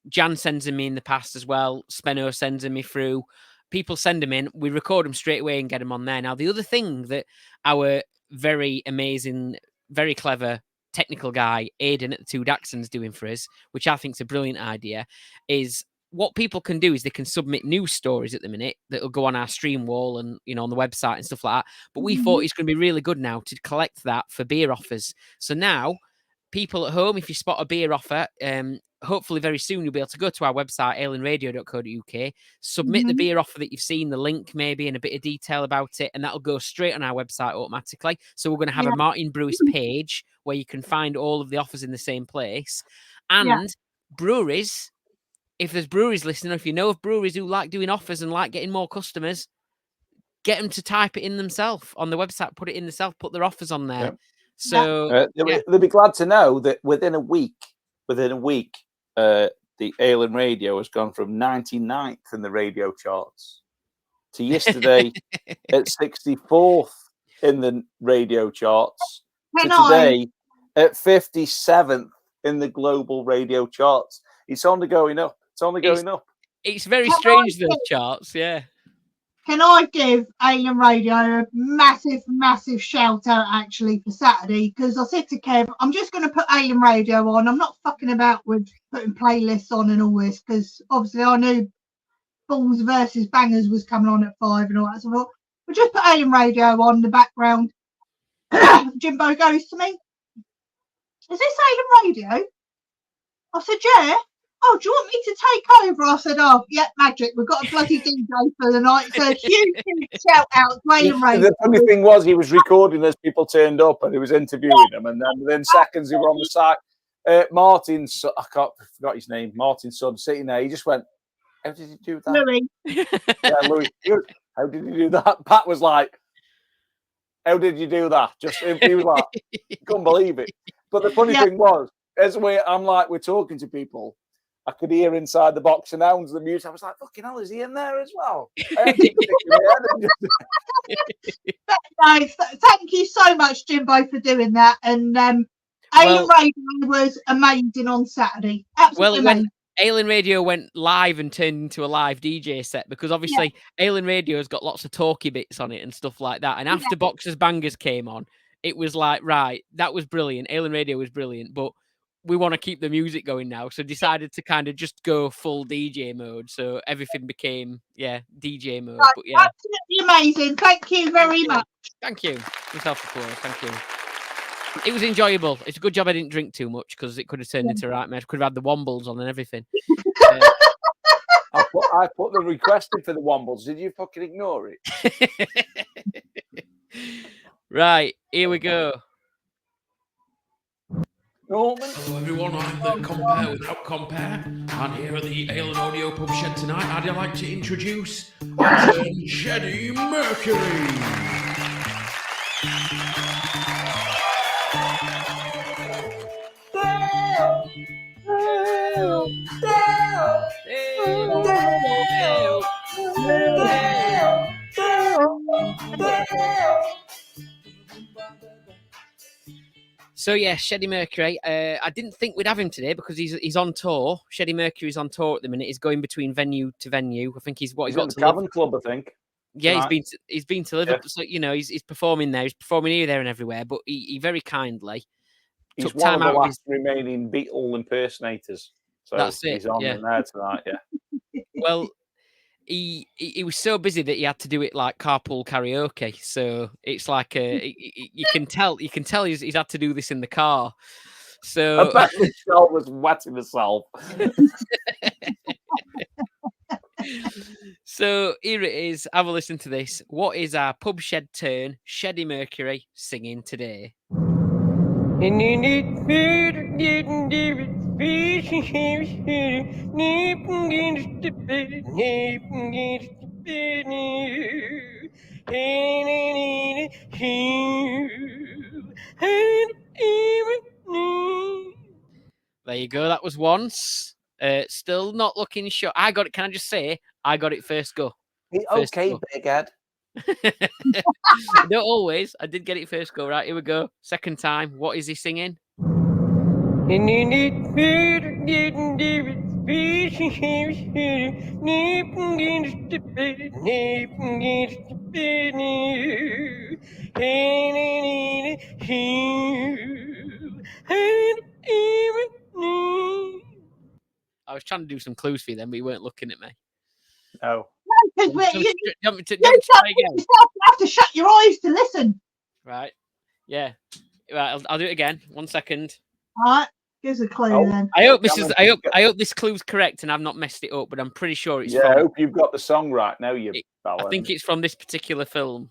Jan sends them in the past as well, Spenno sends them through, people send them in, we record them straight away and get them on there. Now, the other thing that our very amazing, very clever technical guy, Aidan at the Two Daxons, doing for us, which I think is a brilliant idea, is what people can do is they can submit news stories at the minute that'll go on our stream wall and, you know, on the website and stuff like that. But we thought it's going to be really good now to collect that for beer offers. So now, people at home, if you spot a beer offer, hopefully very soon you'll be able to go to our website, alenradio.co.uk, submit the beer offer that you've seen, the link maybe, and a bit of detail about it, and that'll go straight on our website automatically. So we're going to have a Martin Brewis page where you can find all of the offers in the same place. And breweries, if there's breweries listening, or if you know of breweries who like doing offers and like getting more customers, get them to type it in themselves on the website, put it in themselves, put their offers on there. So they'll be glad to know that within a week, the Ale and Radio has gone from 99th in the radio charts to yesterday at 64th in the radio charts to today at 57th in the global radio charts. It's only going up. It's very strange, those charts, yeah. Can I give Ale Radio a massive, massive shout out actually for Saturday? Because I said to Kev, I'm just going to put Ale Radio on. I'm not fucking about with putting playlists on and all this, because obviously I knew Balls versus Bangers was coming on at 5 and all that. So I thought, we'll just put Ale Radio on the background. Jimbo goes to me, is this Ale Radio? I said, yeah. Oh, do you want me to take over? I said, oh, yeah, magic. We've got a bloody DJ for the night. So huge shout out to Ale Radio. The funny thing was, he was recording as people turned up and he was interviewing them. And then within seconds, he were on the site. Martin's, I forgot his name, Martin's son, sitting there. He just went, how did he do that? Louis. Yeah, Louis. How did he do that? Pat was like, how did you do that? He was like, couldn't believe it. But the funny thing was, as we're talking to people, I could hear inside the box announce the music. I was like, fucking hell, is he in there as well? Thank you so much, Jimbo, for doing that. And Ale Radio was amazing on Saturday. Absolutely amazing. Ale Radio went live and turned into a live DJ set, because obviously Ale Radio has got lots of talky bits on it and stuff like that. And after Boxers Bangers came on, it was like, right, that was brilliant. Ale Radio was brilliant, but we want to keep the music going now, so decided to kind of just go full DJ mode. So everything became DJ mode. Right, but yeah, absolutely amazing. Thank you very much. Thank you. Self-applause. Thank you. It was enjoyable. It's a good job I didn't drink too much, because it could have turned into a right mess. Could have had the Wombles on and everything. I put the request in for the Wombles. Did you fucking ignore it? Right, here we go. Norman. Hello everyone, I'm the Compare Without Compare, and here at the Ale and Audio Pub Shed tonight, I'd like to introduce Sheddie Mercury. So yeah, Sheddie Mercury. I didn't think we'd have him today because he's on tour. Sheddie Mercury's on tour at the minute. He's going between venue to venue. I think he's got to Cavern Club, I think. Yeah, tonight. he's been to Liverpool. So you know, he's performing there. He's performing here, there, and everywhere. But he very kindly took time out. He's one of the last remaining Beatle impersonators. So that's it. He's on there tonight. Yeah. Well. He was so busy that he had to do it like carpool karaoke. So it's like you can tell he's had to do this in the car. So I bet Michelle was wetting herself. So here it is. Have a listen to this. What is our pub shed turn? Sheddie Mercury singing today. There you go. That was once. Still not looking sure. I got it. Can I just say I got it first go? Okay, big head. Not always. I did get it first go. Right, here we go. Second time. What is he singing? I was trying to do some clues for you then, but you weren't looking at me. No. Because Do you want me to you try again? have to shut your eyes to listen. Right. Yeah. Right. I'll do it again. 1 second. All right. Gives a clue then. I hope this clue's correct and I've not messed it up, but I'm pretty sure it's from. I hope you've got the song right now. I think it's from this particular film.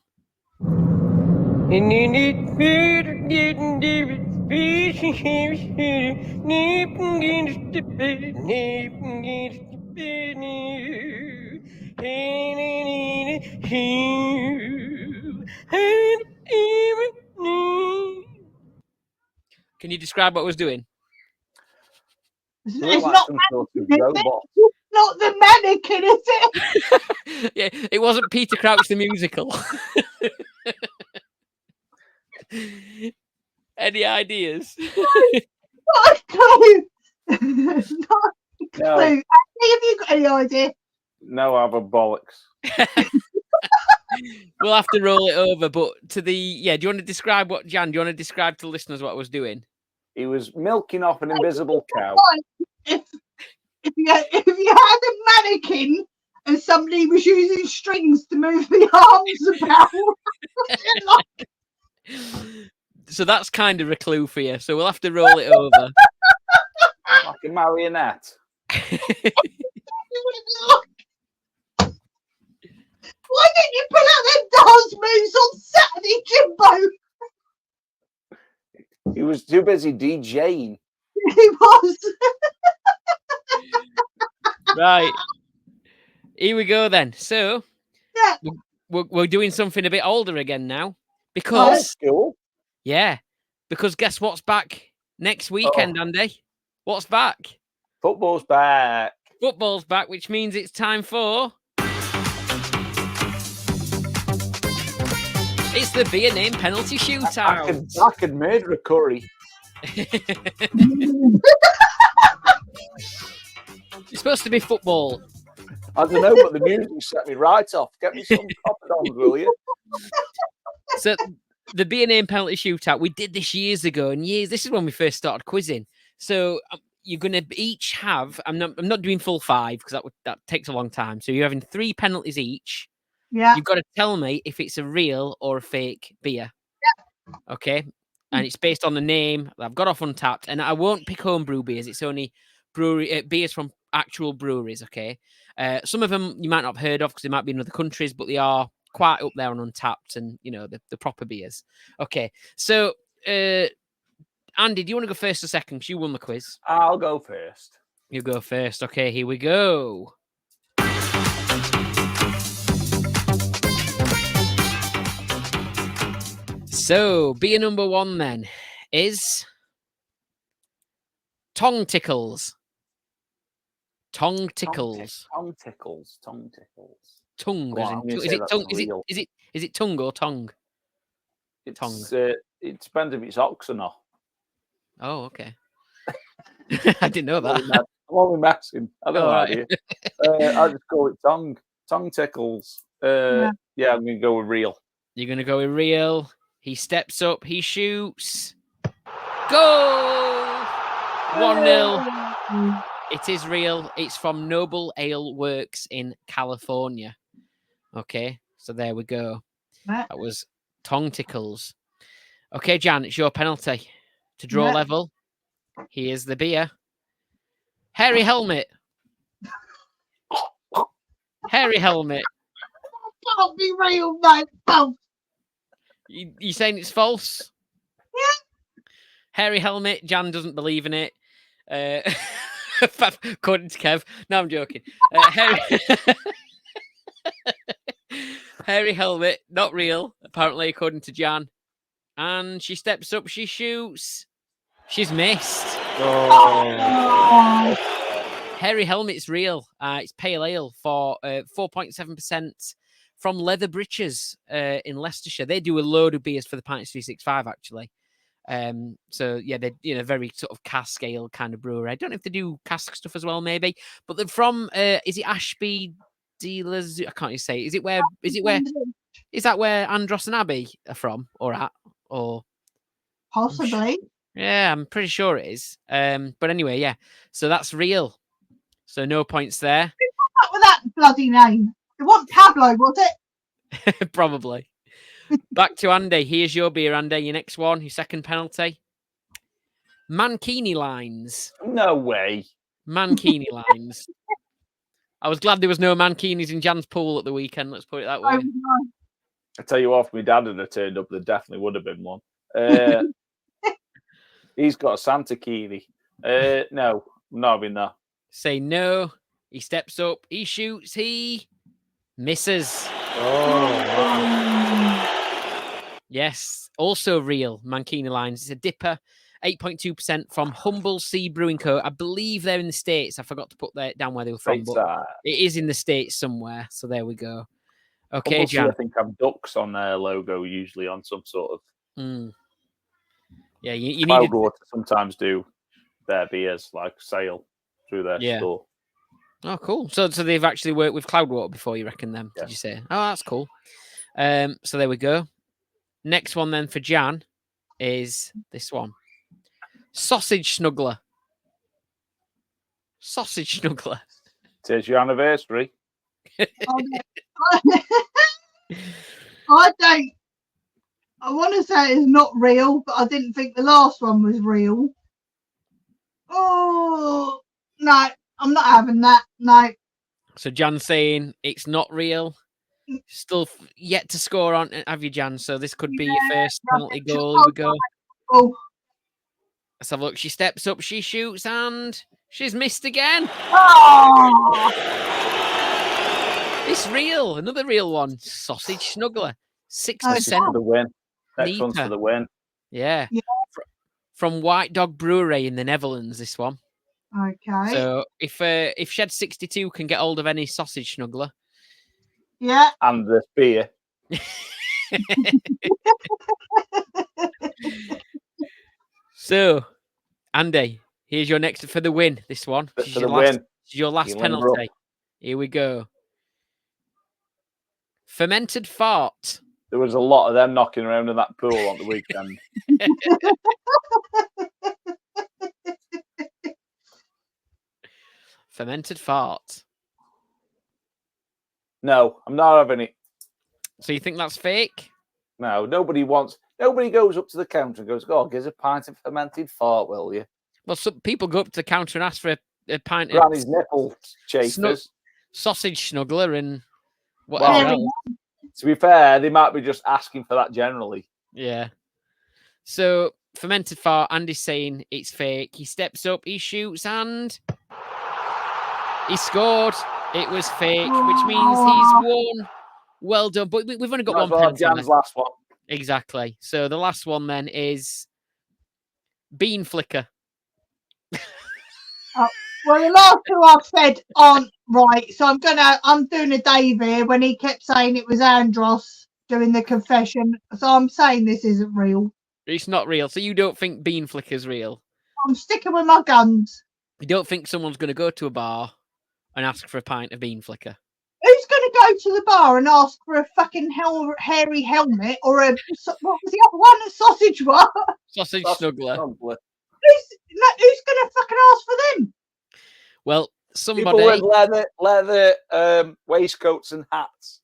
Can you describe what I was doing? It's like not some sort of robot. It's not the mannequin, is it? Yeah, it wasn't Peter Crouch the musical. Any ideas? Not a clue. Not a clue. No. Have you got any idea? No, I have a bollocks. We'll have to roll it over, but do you want to describe do you want to describe to listeners what I was doing? He was milking off an invisible cow. If you had a mannequin and somebody was using strings to move the arms about. So that's kind of a clue for you. So we'll have to roll it over. Like a marionette. Why didn't you put out them dance moves on Saturday, Jimbo? He was too busy DJing. He was. Right. Here we go then. So Yeah. we're doing something a bit older again now. Because cool. Yeah. Because guess what's back next weekend, Andy? What's back? Football's back. Football's back, which means it's time for it's the beer name penalty shootout. I could murder a curry. It's supposed to be football. I don't know, but the music set me right off. Get me some popcorn, will you? So the beer name penalty shootout, we did this years ago, and this is when we first started quizzing. So you're going to each have. I'm not doing full 5 because that takes a long time. So you're having 3 penalties each. Yeah. You've got to tell me if it's a real or a fake beer. Yeah. Okay. And it's based on the name that I've got off Untapped, and I won't pick home brew beers. It's only beers from actual breweries. Okay. Some of them you might not have heard of because they might be in other countries, but they are quite up there on Untapped and the proper beers. Okay. So Andy, do you want to go first or second? Because you won the quiz. I'll go first. You go first. Okay, here we go. So, beer number 1 then is Tongue Tickles. Tongue Tickles. Tongue tickles. Tongue tickles. Tongue. Is it tongue? Is it tongue or tongue? Tongue. It depends if it's ox or not. Oh, okay. I didn't know that. I'm only messing. I don't know. Right. I'll just go with tongue. Tongue tickles. Yeah, I'm going to go with real. You're going to go with real. He steps up. He shoots. Goal! 1-0. It is real. It's from Noble Ale Works in California. Okay, so there we go. That was Tongue Tickles. Okay, Jan, it's your penalty. To draw level, here's the beer. Hairy Helmet. Hairy Helmet. Can't be real, mate. Oh. You saying it's false? Yeah. Hairy Helmet. Jan doesn't believe in it. According to Kev. No, I'm joking. Hairy Helmet, not real, apparently, according to Jan. And she steps up, she shoots. She's missed. Oh. Hairy Helmet's real. It's pale ale for 4.7% from Leather Breeches in Leicestershire. They do a load of beers for the Pints 365, actually. So yeah, they're very sort of cask ale kind of brewery. I don't know if they do cask stuff as well, maybe. But they're from is it Ashby Dealers? I can't even say. Is that where Andros and Abbey are from or at? Or possibly. Yeah, I'm pretty sure it is. But anyway, yeah. So that's real. So no points there. What with that bloody name? It wasn't Pablo, was it? Probably. Back to Andy. Here's your beer, Andy. Your next one, your second penalty. Mankini lines. No way. Mankini lines. I was glad there was no Mankinis in Jan's pool at the weekend. Let's put it that way. I tell you what, if my dad had turned up, there definitely would have been one. He's got a Santa Kini. No, I'm not having that. Say no. He steps up. He shoots. He misses. Oh, wow. Yes. Also real Mankini lines. It's a dipper. 8.2% from Humble Sea Brewing Co. I believe they're in the States. I forgot to put that down where they were from, but it is in the States somewhere. So there we go. Okay, Humble Jan. Sea, I think have ducks on their logo, usually on some sort of. Yeah, you need Cloudwater sometimes do their beers like sale through their store. Oh, cool. So they've actually worked with Cloudwater before, you reckon them? Yeah. Did you say? Oh, that's cool. So there we go. Next one then for Jan is this one. Sausage Snuggler. Sausage Snuggler. It's your anniversary. I want to say it's not real, but I didn't think the last one was real. Oh, no, I'm not having that. No. So Jan's saying it's not real. Still yet to score on, have you, Jan? So this could be your first penalty goal. Here we go. Oh. Let's have a look. She steps up, she shoots, and she's missed again. Oh. It's real. Another real one. Sausage Snuggler. 6%. For the win. Next one's for the win. Yeah. From White Dog Brewery in the Netherlands, this one. Okay. So if Shed 62 can get hold of any sausage snuggler. Yeah. And the beer. So, Andy, here's your next for the win. This one. For the win. This is your last penalty. Here we go. Fermented fart. There was a lot of them knocking around in that pool on the weekend. Fermented fart. No, I'm not having it. So you think that's fake? No, nobody goes up to the counter and goes, "Oh, give us a pint of fermented fart, will you?" Well, some people go up to the counter and ask for a pint Granny's of nipple chasers, sausage snuggler, and whatever else. To be fair, they might be just asking for that generally. Yeah. So fermented fart. Andy's saying it's fake. He steps up, he shoots, and he scored. It was fake, which means he's won. Well done. But we've only got one penalty. Jan's last one. Exactly. So the last one then is bean flicker. Well, the last two I've said aren't right, so I'm doing a Dave here when he kept saying it was Andros doing the confession. So I'm saying this isn't real. It's not real. So you don't think bean flicker's real? I'm sticking with my guns. You don't think someone's going to go to a bar and ask for a pint of bean flicker? Who's going to go to the bar and ask for a fucking hairy helmet or what was the other one? A sausage what? Sausage snuggler. Who's going to fucking ask for them? Well, somebody. People with leather waistcoats and hats.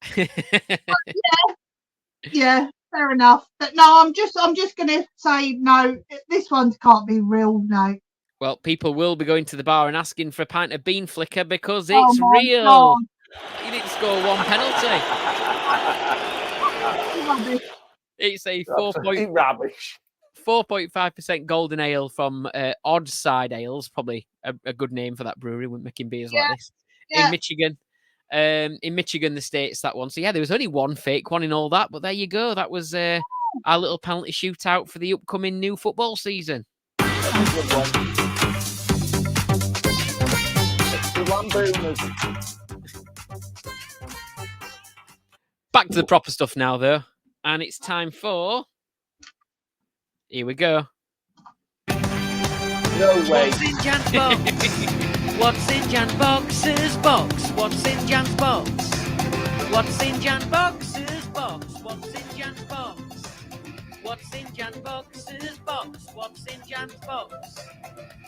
Yeah, fair enough. But no, I'm just going to say no. This one can't be real. No. Well, people will be going to the bar and asking for a pint of bean flicker because it's real. God. You didn't score one penalty. It's a 4.5% golden ale from Odd Side Ales. Probably a good name for that brewery. We're making beers like this in Michigan. In Michigan, the States, that one. So yeah, there was only one fake one in all that. But there you go. That was our little penalty shootout for the upcoming new football season. Back to the proper stuff now, though. And it's time for... Here we go. No way. What's in Jan's box? What's in Jan's box's box? What's in Jan's box? What's in Jan's box's box? What's in Jan's box? What's in Jan Box's box? What's in Jan's box?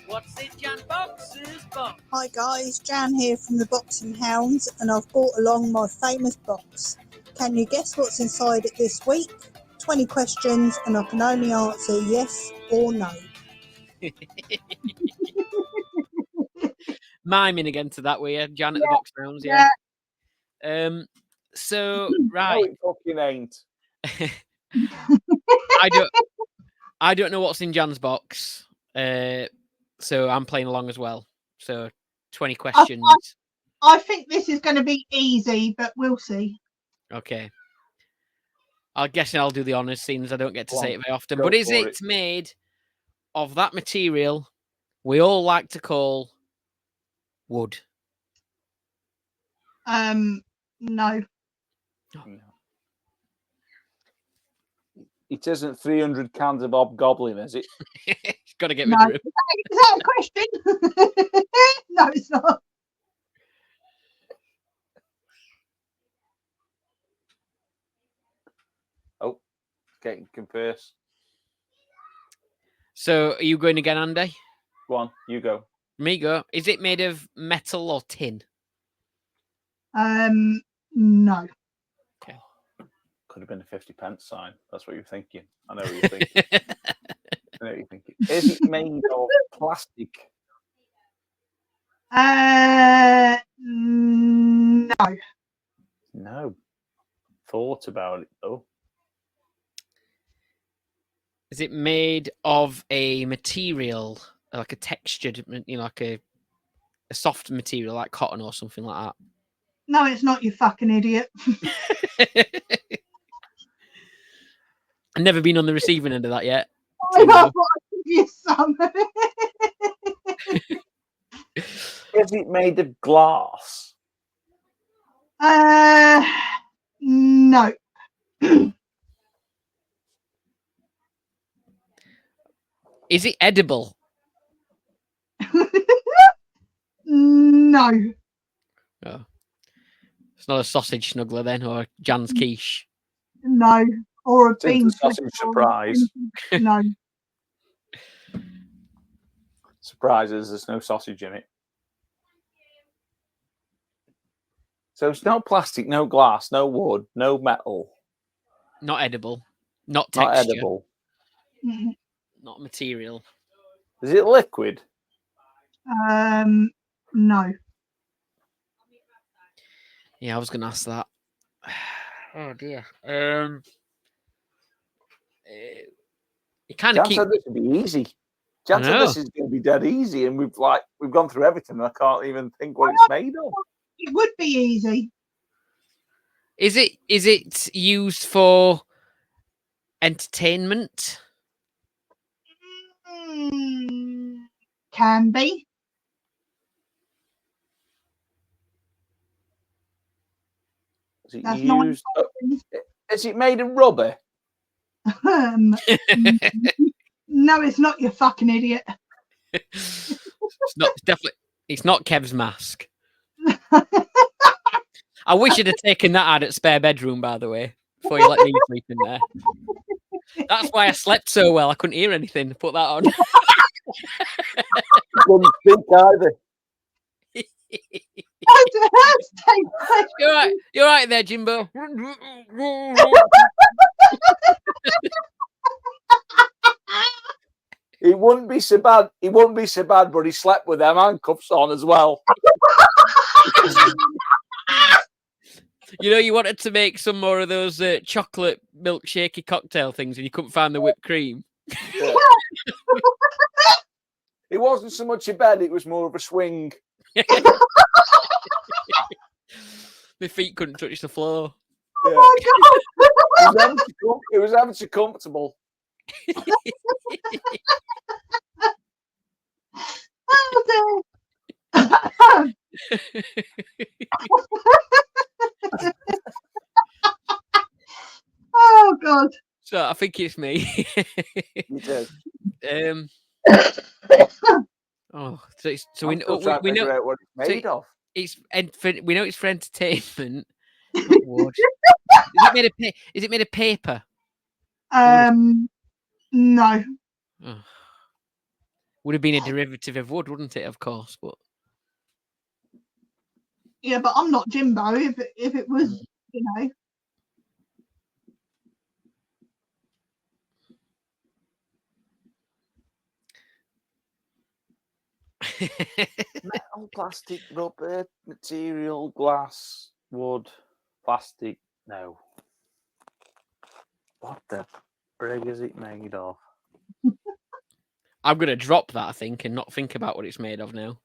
What's in Jan Box's box? Hi guys, Jan here from the Boxing Hounds, and I've brought along my famous box. Can you guess what's inside it this week? 20 questions, and I can only answer yes or no. Miming again to that, way, Jan at the Box Hounds, yeah. So right, No, it fucking ain't. I don't know what's in Jan's box, so I'm playing along as well. So 20 questions. I think this is going to be easy, but we'll see. Okay. I'm guessing I'll do the honours, seeing as I don't get to say it very often. Go But is for it made of that material we all like to call wood? No. It isn't 300 cans of Hobgoblin, is it? Got to get rid of him. Is that a question? No, it's not. Oh, getting confused. So are you going again, Andy? Go on, you go. Me go. Is it made of metal or tin? No. Okay. Could have been a 50p sign. That's what you're thinking. I know what you're thinking. I know what you're thinking. Is it made of plastic? No. No. Thought about it though. Is it made of a material, like a textured, like a soft material, like cotton or something like that? No, it's not, you fucking idiot. I've never been on the receiving end of that yet. I thought I'd give you some. Is it made of glass? No. Is it edible? No. Oh. It's not a sausage snuggler then, or Jan's quiche. No. Or a bean Sausage surprise. No. Surprises, there's no sausage in it. So it's no plastic, no glass, no wood, no metal. Not edible. Not texture. Not edible. Not material. Is it liquid? No. Yeah, I was going to ask that. Oh dear. It kind of Jan said this would be easy. Jan said this is going to be dead easy, and we've gone through everything, and I can't even think what it's made of. It would be easy. Is it used for entertainment? Can be. Is it made of rubber? No, it's not, you fucking idiot. It's not. Definitely, it's not Kev's mask. I wish you'd have taken that out at spare bedroom, by the way, before you let me sleep in there. That's why I slept so well. I couldn't hear anything. Put that on. Couldn't speak either. You're right there, Jimbo. It wouldn't be so bad. It wouldn't be so bad, but he slept with them handcuffs on as well. You know, you wanted to make some more of those chocolate milkshakey cocktail things, and you couldn't find the whipped cream. Yeah. It wasn't so much a bed; it was more of a swing. My feet couldn't touch the floor. Yeah. Oh my God. It was ever so comfortable. Oh God. So I think it's me. You did. So we know what it's made of. We know it's for entertainment. Is it made of paper? No. Oh. Would have been a derivative of wood, wouldn't it? Of course, but Yeah, but I'm not Jimbo. If it was, you know. Metal, plastic, rubber, material, glass, wood, plastic. No. What the frig is it made of? I'm gonna drop that, I think, and not think about what it's made of now.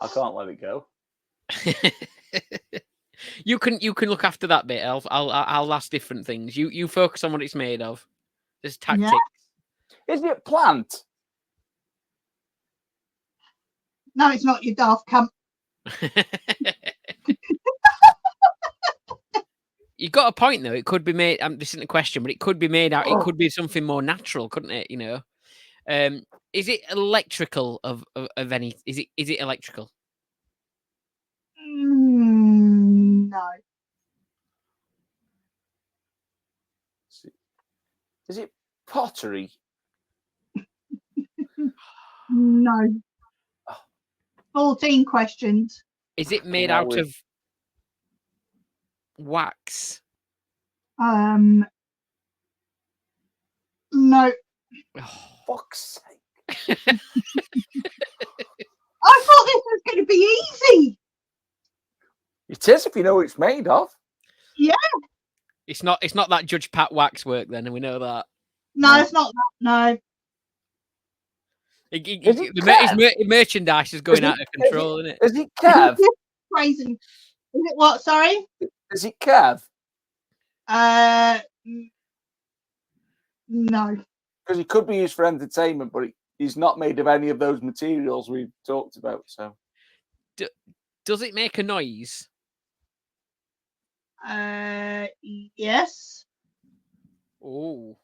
I can't let it go. You can look after that bit. I'll ask different things. You focus on what it's made of. There's tactics. Yeah. Is it plant? No, it's not, you daft cunt. You got a point though. It could be made. This isn't a question, but it could be made out. It could be something more natural, couldn't it? You know. Is it electrical of any? Is it electrical? No. Is it pottery? No. 14 questions. Is it made out of wax? No. Oh. Fuck's sake. I thought this was going to be easy. It is if you know what it's made of. Yeah. It's not that Judge Pat wax work then, and we know that. No, it's not that. No. His merchandise is going out of control, isn't it? Is it Kev? Crazy. Is it what? Sorry? Is it Kev? No. Because he could be used for entertainment, but he's not made of any of those materials we've talked about. So, does it make a noise? Yes. Oh.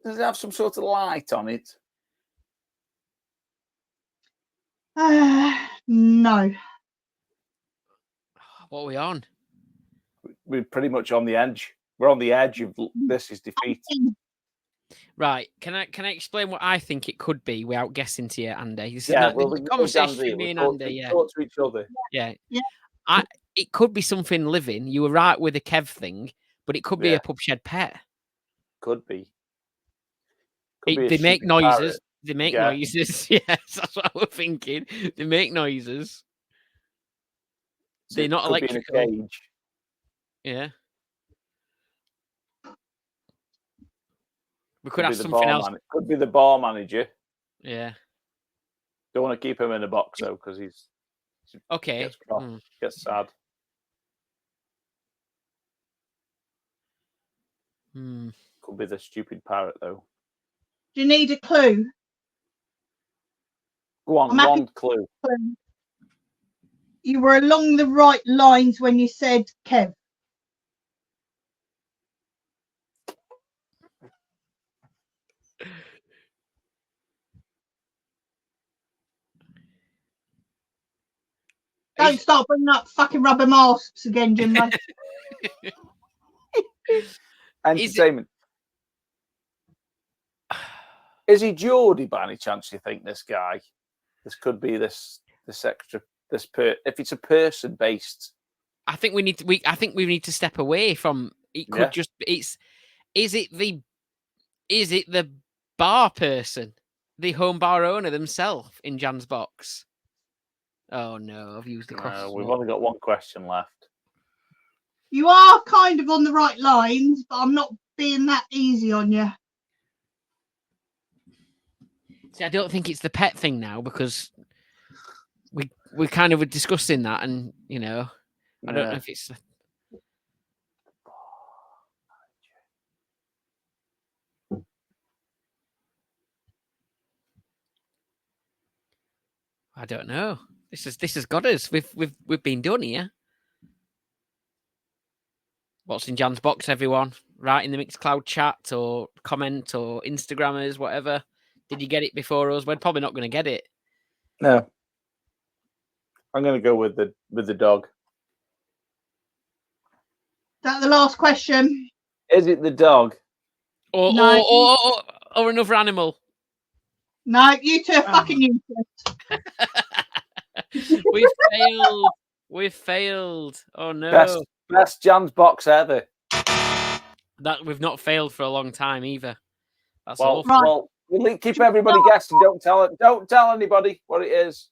Does it have some sort of light on it? No. What are we on? We're pretty much on the edge. We're on the edge of this is defeat. Right. Can I explain what I think it could be without guessing to you, Andy? This is the conversation between me and Andy. Yeah. Talk to each other. Yeah. It could be something living. You were right with the Kev thing, but it could be a pub shed pet. Could be. They make noises. Parrot. They make noises. Yes, that's what we're thinking. They make noises. So they're not electrical. Be in a cage. Yeah. We could have something else. Could be the bar manager. Yeah. Don't want to keep him in a box though, because he's okay. Gets sad. Could be the stupid parrot though. Do you need a clue? Go on, one clue. You were along the right lines when you said Kev. Don't start bringing up fucking rubber masks again, Jimbo. Entertainment. Is he Geordie by any chance? You think this guy? This could be this extra. If it's a person based. I think we need to step away from. It could just. Is it the bar person, the home bar owner themselves in Jan's box? Oh no, I've used the cross. We've only got one question left. You are kind of on the right lines, but I'm not being that easy on you. See, I don't think it's the pet thing now because we kind of were discussing that, and I don't know if it's. I don't know. This has got us. We've been done here. What's in Jan's box, everyone? Write in the Mixcloud chat or comment or Instagrammers, whatever. Did you get it before us? We're probably not going to get it. No. I'm going to go with the dog. that the last question? Is it the dog? Or, No. or another animal? No, you two are fucking useless. We've failed. Oh no. Best Jan's box ever. That we've not failed for a long time either. That's Well, awful. Right. well, we'll keep everybody guessing. Don't tell anybody what it is.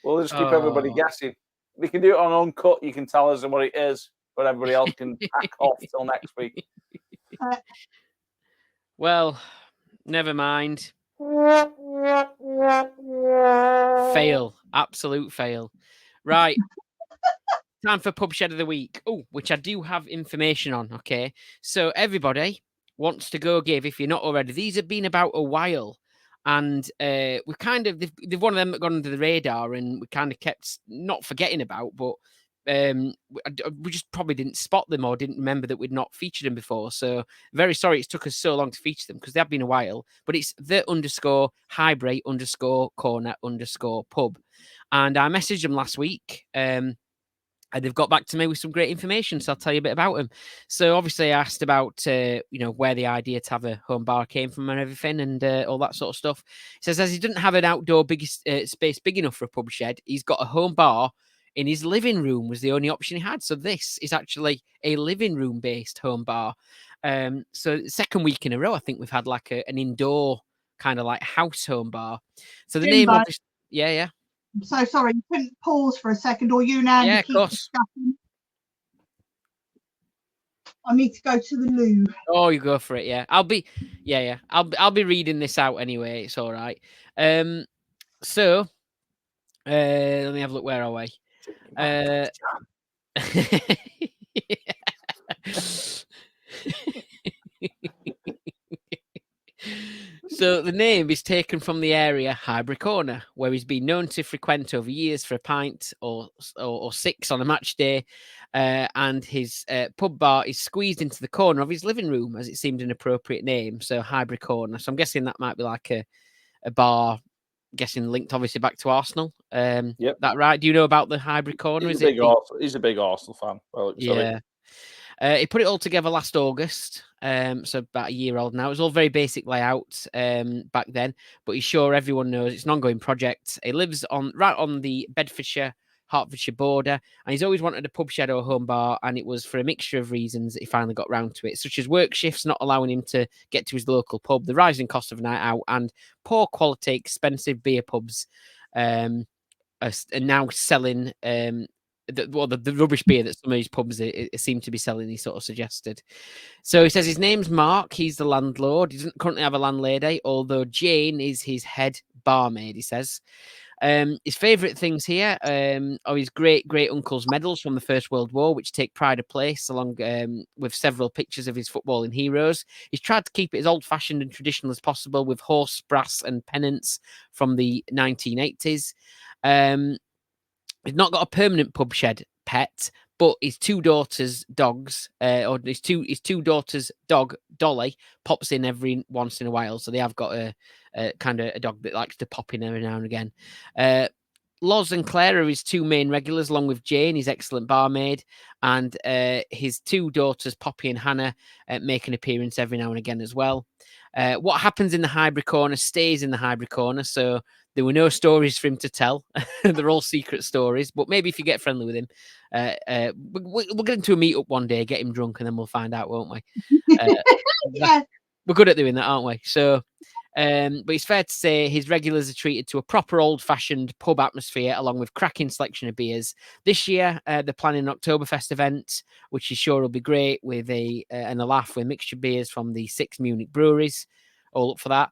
We'll just keep everybody guessing. We can do it on Uncut. You can tell us what it is, but everybody else can hack off till next week. Well, never mind. Fail. Absolute fail. Right. Time for Pub Shed of the Week. Oh, which I do have information on. Okay. So everybody wants to go give, if you're not already, these have been about a while. And we kind of, they've one of them that gone under the radar and we kind of kept not forgetting about, but we just probably didn't spot them or didn't remember that we'd not featured them before. So very sorry it took us so long to feature them because they have been a while, but it's the_Highbury_corner_pub. And I messaged them last week. And they've got back to me with some great information, so I'll tell you a bit about them. So obviously I asked about, where the idea to have a home bar came from and everything and all that sort of stuff. He says, as he didn't have an outdoor space big enough for a pub shed, he's got a home bar in his living room was the only option he had. So this is actually a living room-based home bar. So second week in a row, I think we've had like an indoor kind of like house home bar. So the Jimbo. name of this... Yeah. I'm so sorry. You couldn't pause for a second, or you now Yeah, of keep course. discussing. I need to go to the loo. Oh, you go for it. Yeah, I'll be reading this out anyway. It's all right. So let me have a look. Where are we? So the name is taken from the area Highbury Corner, where he's been known to frequent over years for a pint or six on a match day, and his pub bar is squeezed into the corner of his living room, as it seemed an appropriate name. So Highbury Corner. So I'm guessing that might be like a bar, guessing linked obviously back to Arsenal. Yep. That right? Do you know about the Highbury Corner? He's a big Arsenal fan. Well, yeah. He put it all together last August, so about a year old now. It was all very basic layout back then, but he's sure everyone knows it's an ongoing project. He lives right on the Bedfordshire-Hertfordshire border, and he's always wanted a pub shed or home bar, and it was for a mixture of reasons that he finally got round to it, such as work shifts not allowing him to get to his local pub, the rising cost of a night out, and poor quality, expensive beer pubs are now selling... the rubbish beer that some of these pubs seem to be selling, he sort of suggested. So he says his name's Mark. He's the landlord. He doesn't currently have a landlady, although Jane is his head barmaid, he says. His favourite things here are his great-uncle's medals from the First World War, which take pride of place, along with several pictures of his footballing heroes. He's tried to keep it as old-fashioned and traditional as possible, with horse, brass and pennants from the 1980s. He's not got a permanent pub shed pet, but his two daughters' dogs, or his two daughters' dog, Dolly, pops in every once in a while. So they have got a kind of a dog that likes to pop in every now and again. Loz and Claire are his two main regulars, along with Jane, his excellent barmaid, and his two daughters, Poppy and Hannah, make an appearance every now and again as well. What happens in the Highbury Corner stays in the Highbury Corner, so there were no stories for him to tell. They're all secret stories, but maybe if you get friendly with him, we'll get into a meet-up one day, get him drunk, and then we'll find out, won't we? Yeah. We're good at doing that, aren't we? So... but it's fair to say his regulars are treated to a proper old-fashioned pub atmosphere, along with cracking selection of beers. This year, they're planning an Oktoberfest event, which is sure will be great, with a laugh with mixture beers from the 6 Munich breweries. All up for that.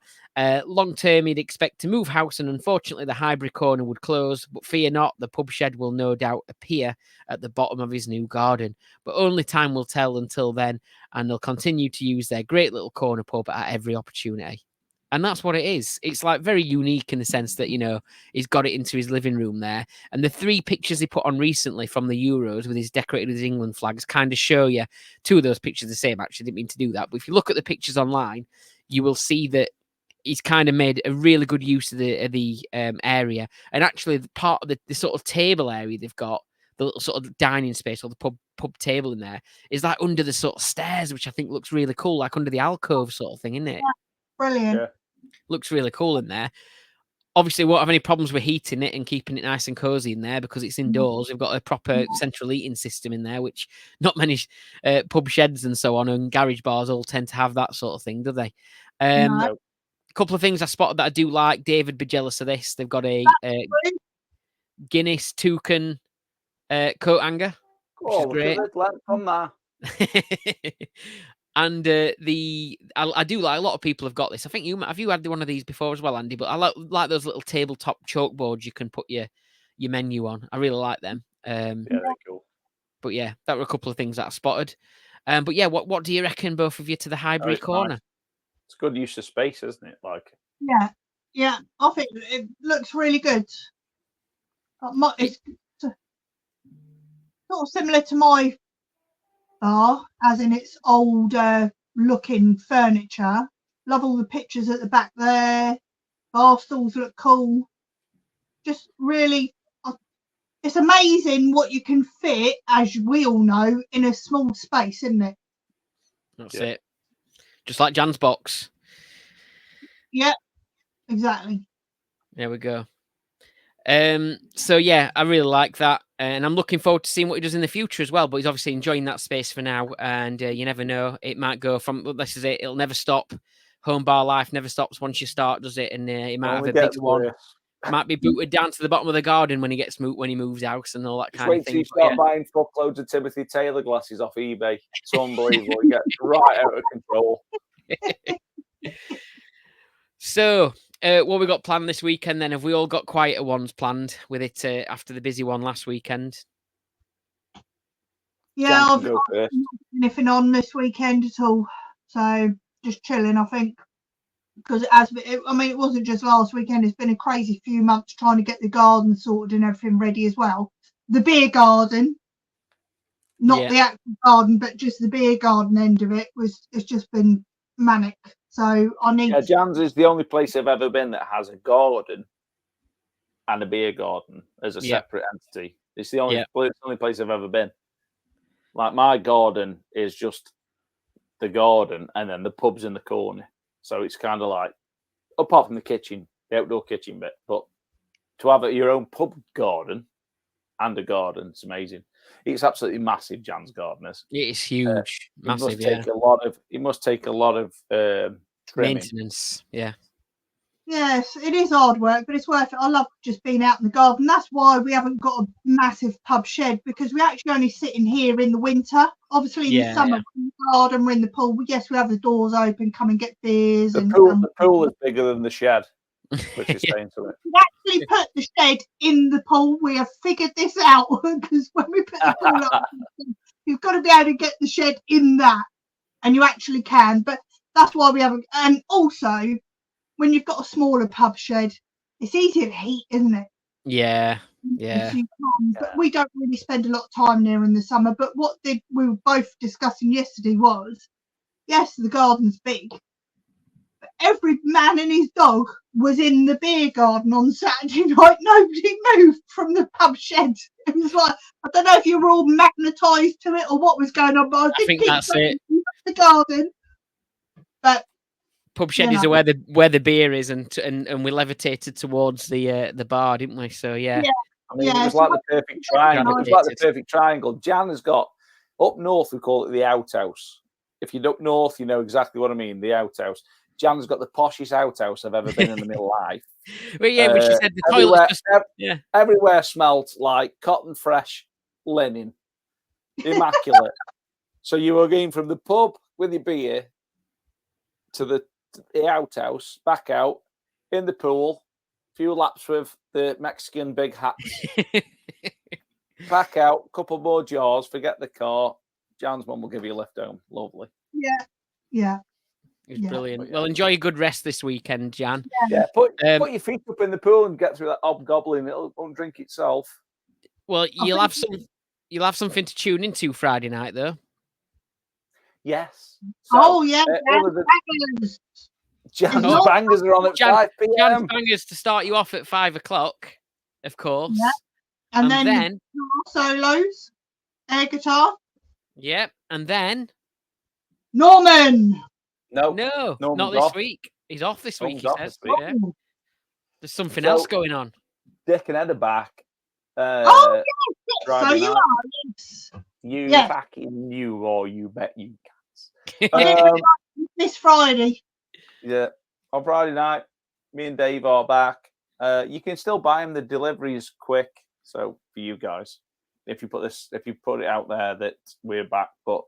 Long term, he'd expect to move house, and unfortunately, the Highbury Corner would close. But fear not, the pub shed will no doubt appear at the bottom of his new garden. But only time will tell until then, and they'll continue to use their great little corner pub at every opportunity. And that's what it is. It's like very unique in the sense that, he's got it into his living room there. And the 3 pictures he put on recently from the Euros with his decorated with his England flags kind of show you 2 of those pictures the same. Actually, didn't mean to do that. But if you look at the pictures online, you will see that he's kind of made a really good use of the area. And actually, part of the sort of table area they've got, the little sort of dining space or the pub table in there is like under the sort of stairs, which I think looks really cool, like under the alcove sort of thing, isn't it? Yeah, brilliant. Yeah. Looks really cool in there. Obviously, won't have any problems with heating it and keeping it nice and cozy in there because it's indoors. We've got a proper central heating system in there, which not many pub sheds and so on and garage bars all tend to have that sort of thing, do they? No. A couple of things I spotted that I do like. David be jealous of this. They've got a Guinness toucan coat hanger, which is great. Let it come there. And I do like, a lot of people have got this. I think have you had one of these before as well, Andy? But I like those little tabletop chalkboards you can put your menu on. I really like them. Yeah, they're cool. But yeah, that were a couple of things that I spotted. But yeah, what do you reckon, both of you, to the Highbury corner? Nice. It's good use of space, isn't it? Like, yeah, I think it looks really good. It's sort of similar to my bar, as in its old looking furniture. Love all the pictures at the back there. Bar stools look cool. Just really, it's amazing what you can fit, as we all know, in a small space, isn't it? That's it. Just like Jan's box. Yeah, exactly. There we go. So yeah, I really like that, and I'm looking forward to seeing what he does in the future as well. But he's obviously enjoying that space for now, and you never know, it might go from, this is it, it'll never stop. Home bar life never stops once you start, does it? And he might have a big one. Might be booted down to the bottom of the garden when he moves house and all that kind of thing. Wait till you start buying fuckloads of Timothy Taylor glasses off eBay. It's unbelievable. It gets right out of control. So, what we got planned this weekend then? Have we all got quieter ones planned with it after the busy one last weekend? Yeah, I've not anything on this weekend at all. So, just chilling, I think. Because it wasn't just last weekend. It's been a crazy few months trying to get the garden sorted and everything ready as well. The beer garden, not the actual garden, but just the beer garden end of it it's just been manic. So I need. Yeah, Jan's is the only place I've ever been that has a garden and a beer garden as a separate entity. It's the only place I've ever been. Like, my garden is just the garden, and then the pub's in the corner. So it's kind of like, apart from the kitchen, the outdoor kitchen bit, but to have your own pub garden and a garden, it's amazing. It's absolutely massive, Jan's garden is. It is huge, massive. It must take a lot of maintenance. Yeah. Yes, it is hard work, but it's worth it. I love just being out in the garden. That's why we haven't got a massive pub shed, because we actually only sit in here in the winter. Obviously, in the summer, we're in the garden, we're in the pool. Yes, we have the doors open, come and get beers. The pool is bigger than the shed, which is saying to it. We actually put the shed in the pool. We have figured this out, because when we put the pool up, you've got to be able to get the shed in that, and you actually can. But that's why we haven't. And also, when you've got a smaller pub shed, it's easier to heat, isn't it? Yeah. But we don't really spend a lot of time there in the summer. But what we were both discussing yesterday was, yes, the garden's big, but every man and his dog was in the beer garden on Saturday night. Nobody moved from the pub shed. It was like, I don't know if you were all magnetised to it or what was going on, but I think that's it. The garden, but. Pub shed is where the beer is, and we levitated towards the bar, didn't we? So yeah. I mean, it was like the perfect triangle. It was like the perfect triangle. Jan has got, up north we call it the outhouse. If you're up north, you know exactly what I mean. The outhouse. Jan's got the poshest outhouse I've ever been in my life. But yeah, but she said the toilet. Everywhere smelt like cotton fresh linen, immaculate. So you were going from the pub with your beer to the outhouse, back out in the pool, few laps with the Mexican big hats, back out, couple more jars, forget the car. Jan's mum will give you a lift home. Lovely. Yeah. It's brilliant. Well, enjoy a good rest this weekend, Jan. Yeah, put your feet up in the pool and get through that hobgoblin. It'll drink itself. Well, you'll have something to tune into Friday night, though. Yes. So, Jan's Bangers are on at 5 p.m. Jan's Bangers to start you off at 5 o'clock, of course. Yeah. And then guitar solos, air guitar. Yep. And then Norman. no, Norman's not this off. week. He's off this week. Norman's off He says. this week. Yeah. There's something else going on. Dick and Ed are back. Yes. So you are. Yes. You fucking you, or you bet you can. This Friday. Yeah, on Friday night, me and Dave are back. You can still buy them. The delivery is quick, so for you guys, if you put it out there that we're back, but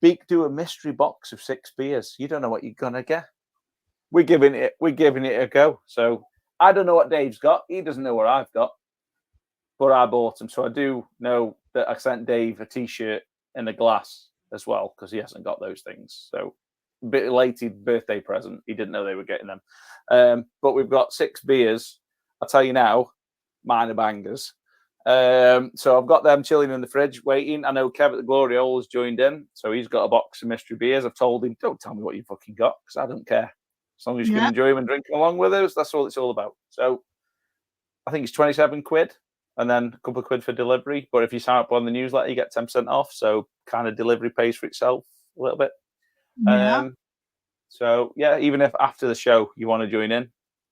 Beak do a mystery box of 6 beers. You don't know what you're gonna get. We're giving it a go. So I don't know what Dave's got. He doesn't know what I've got, but I bought them, so I do know that I sent Dave a T-shirt and a glass as well because he hasn't got those things. So a bit elated birthday present. He didn't know they were getting them. But we've got 6 beers. I'll tell you now, mine are bangers. So I've got them chilling in the fridge waiting. I know Kev at the Glory Hole has joined in, so he's got a box of mystery beers. I've told him, don't tell me what you fucking got because I don't care. As long as you can enjoy them and drink them along with us, that's all it's all about. So I think it's 27 quid. And then a couple of quid for delivery. But if you sign up on the newsletter, you get 10% off. So kind of delivery pays for itself a little bit. Yeah. So, yeah, even if after the show you want to join in,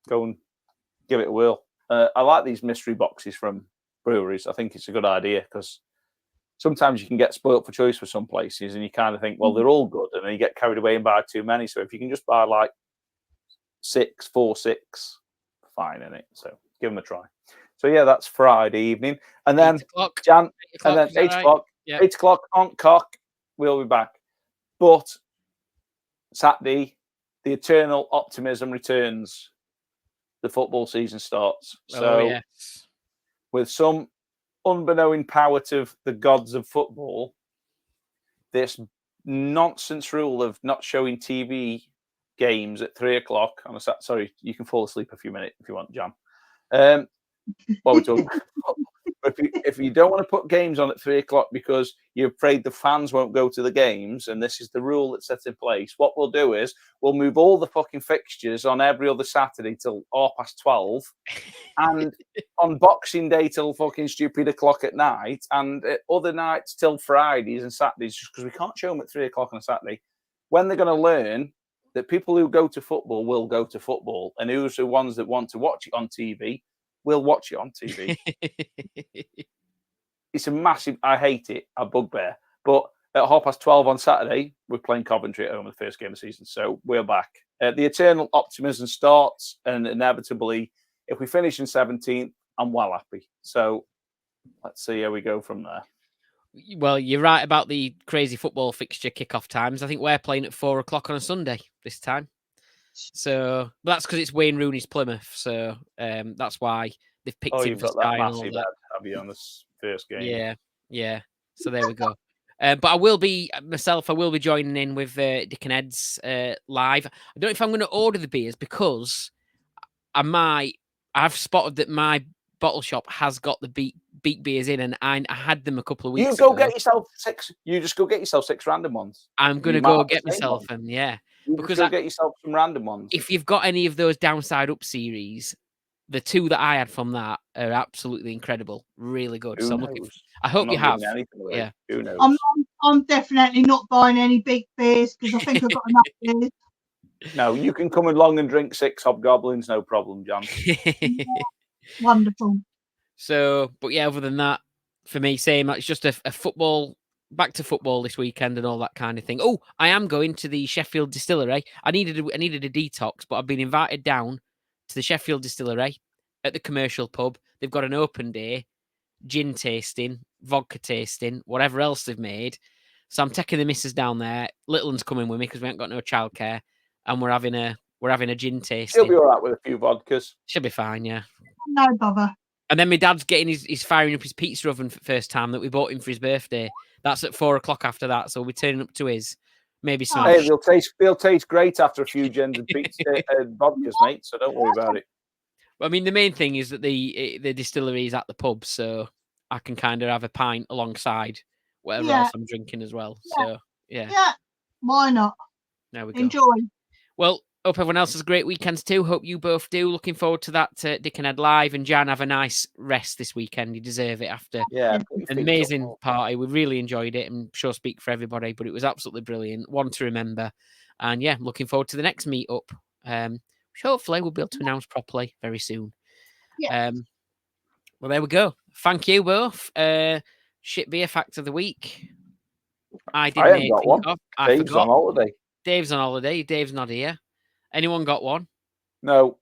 go and give it a whirl. I like these mystery boxes from breweries. I think it's a good idea because sometimes you can get spoilt for choice for some places and you kind of think, well, they're all good. And then you get carried away and buy too many. So if you can just buy like 4, 6, fine in it. So give them a try. So yeah, that's Friday evening, and then 8 o'clock. Jan, 8 and then 8 o'clock. Right? Yep. 8 o'clock on cock. We'll be back. But Saturday, the eternal optimism returns. The football season starts. So with some unbeknown power to the gods of football, this nonsense rule of not showing TV games at 3 o'clock on a Saturday. Sorry, you can fall asleep a few minutes if you want, Jan. What we're talking about. If you don't want to put games on at 3 o'clock because you're afraid the fans won't go to the games, and this is the rule that's set in place, what we'll do is we'll move all the fucking fixtures on every other Saturday till 12:30, and on Boxing Day till fucking stupid o'clock at night, and other nights till Fridays and Saturdays, just because we can't show them at 3 o'clock on a Saturday. When they're going to learn that people who go to football will go to football, and who's the ones that want to watch it on TV will watch it on TV. It's a massive, I hate it, a bugbear. But at 12:30 on Saturday, we're playing Coventry at home in the first game of the season. So we're back. The eternal optimism starts, and inevitably, if we finish in 17th, I'm well happy. So let's see how we go from there. Well, you're right about the crazy football fixture kickoff times. I think we're playing at 4 o'clock on a Sunday this time. So that's because it's Wayne Rooney's Plymouth. So that's why they've picked him for Sky and all that. Have you on this first game? Yeah. So there we go. But I will be joining in with Dick and Ed's live. I don't know if I'm going to order the beers because I've spotted that my bottle shop has got the Beak beers in, and I had them a couple of weeks ago. Get yourself 6. You just go get yourself 6 random ones. I'm going to go get myself them, because get yourself some random ones. If you've got any of those Downside Up series, the 2 that I had from that are absolutely incredible, really good. Who so knows? I hope you have. Yeah. Who knows? I'm definitely not buying any big beers because I think I've got enough beers. No, you can come along and drink 6 hobgoblins, no problem, John. Wonderful. So, but yeah, other than that, for me, same. It's just a football, back to football this weekend and all that kind of thing. Oh, I am going to the Sheffield Distillery. I needed a detox, but I've been invited down to the Sheffield Distillery at the commercial pub. They've got an open day, gin tasting, vodka tasting, whatever else they've made. So I'm taking the missus down there. Little one's coming with me because we haven't got no childcare, and we're having a gin tasting. She'll be all right with a few vodkas. She'll be fine, yeah. No bother. And then my dad's getting he's firing up his pizza oven for the first time that we bought him for his birthday. That's at 4 o'clock after that, so we're turning up to his. Maybe some. Hey, they'll taste great after a few gins and pizza and vodkas, mate. So don't worry about it. I mean, the main thing is that the distillery is at the pub, so I can kind of have a pint alongside whatever else I'm drinking as well. So yeah, why not? There we go. Enjoy. Well, Hope everyone else has great weekends too. Hope you both do. Looking forward to that Dick and Ed live. And Jan, have a nice rest this weekend. You deserve it after an amazing party. We really enjoyed it. I'm sure speak for everybody, but it was absolutely brilliant. One to remember. And yeah, looking forward to the next meetup. Which hopefully we'll be able to announce properly very soon. Yeah. Well, there we go. Thank you both. Shit beer fact of the week. I haven't got one. I Dave's forgot. on holiday. Dave's on holiday. Dave's not here. Anyone got one? No.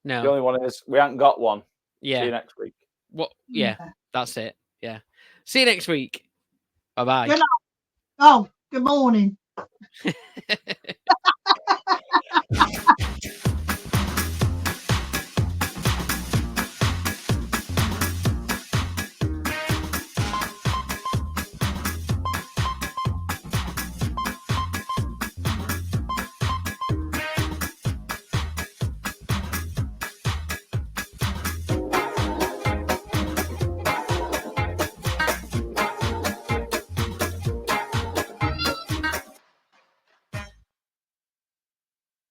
No. The only one is we haven't got one. Yeah. See you next week. What? Yeah, that's it. Yeah. See you next week. Bye-bye. Good night. Oh, good morning.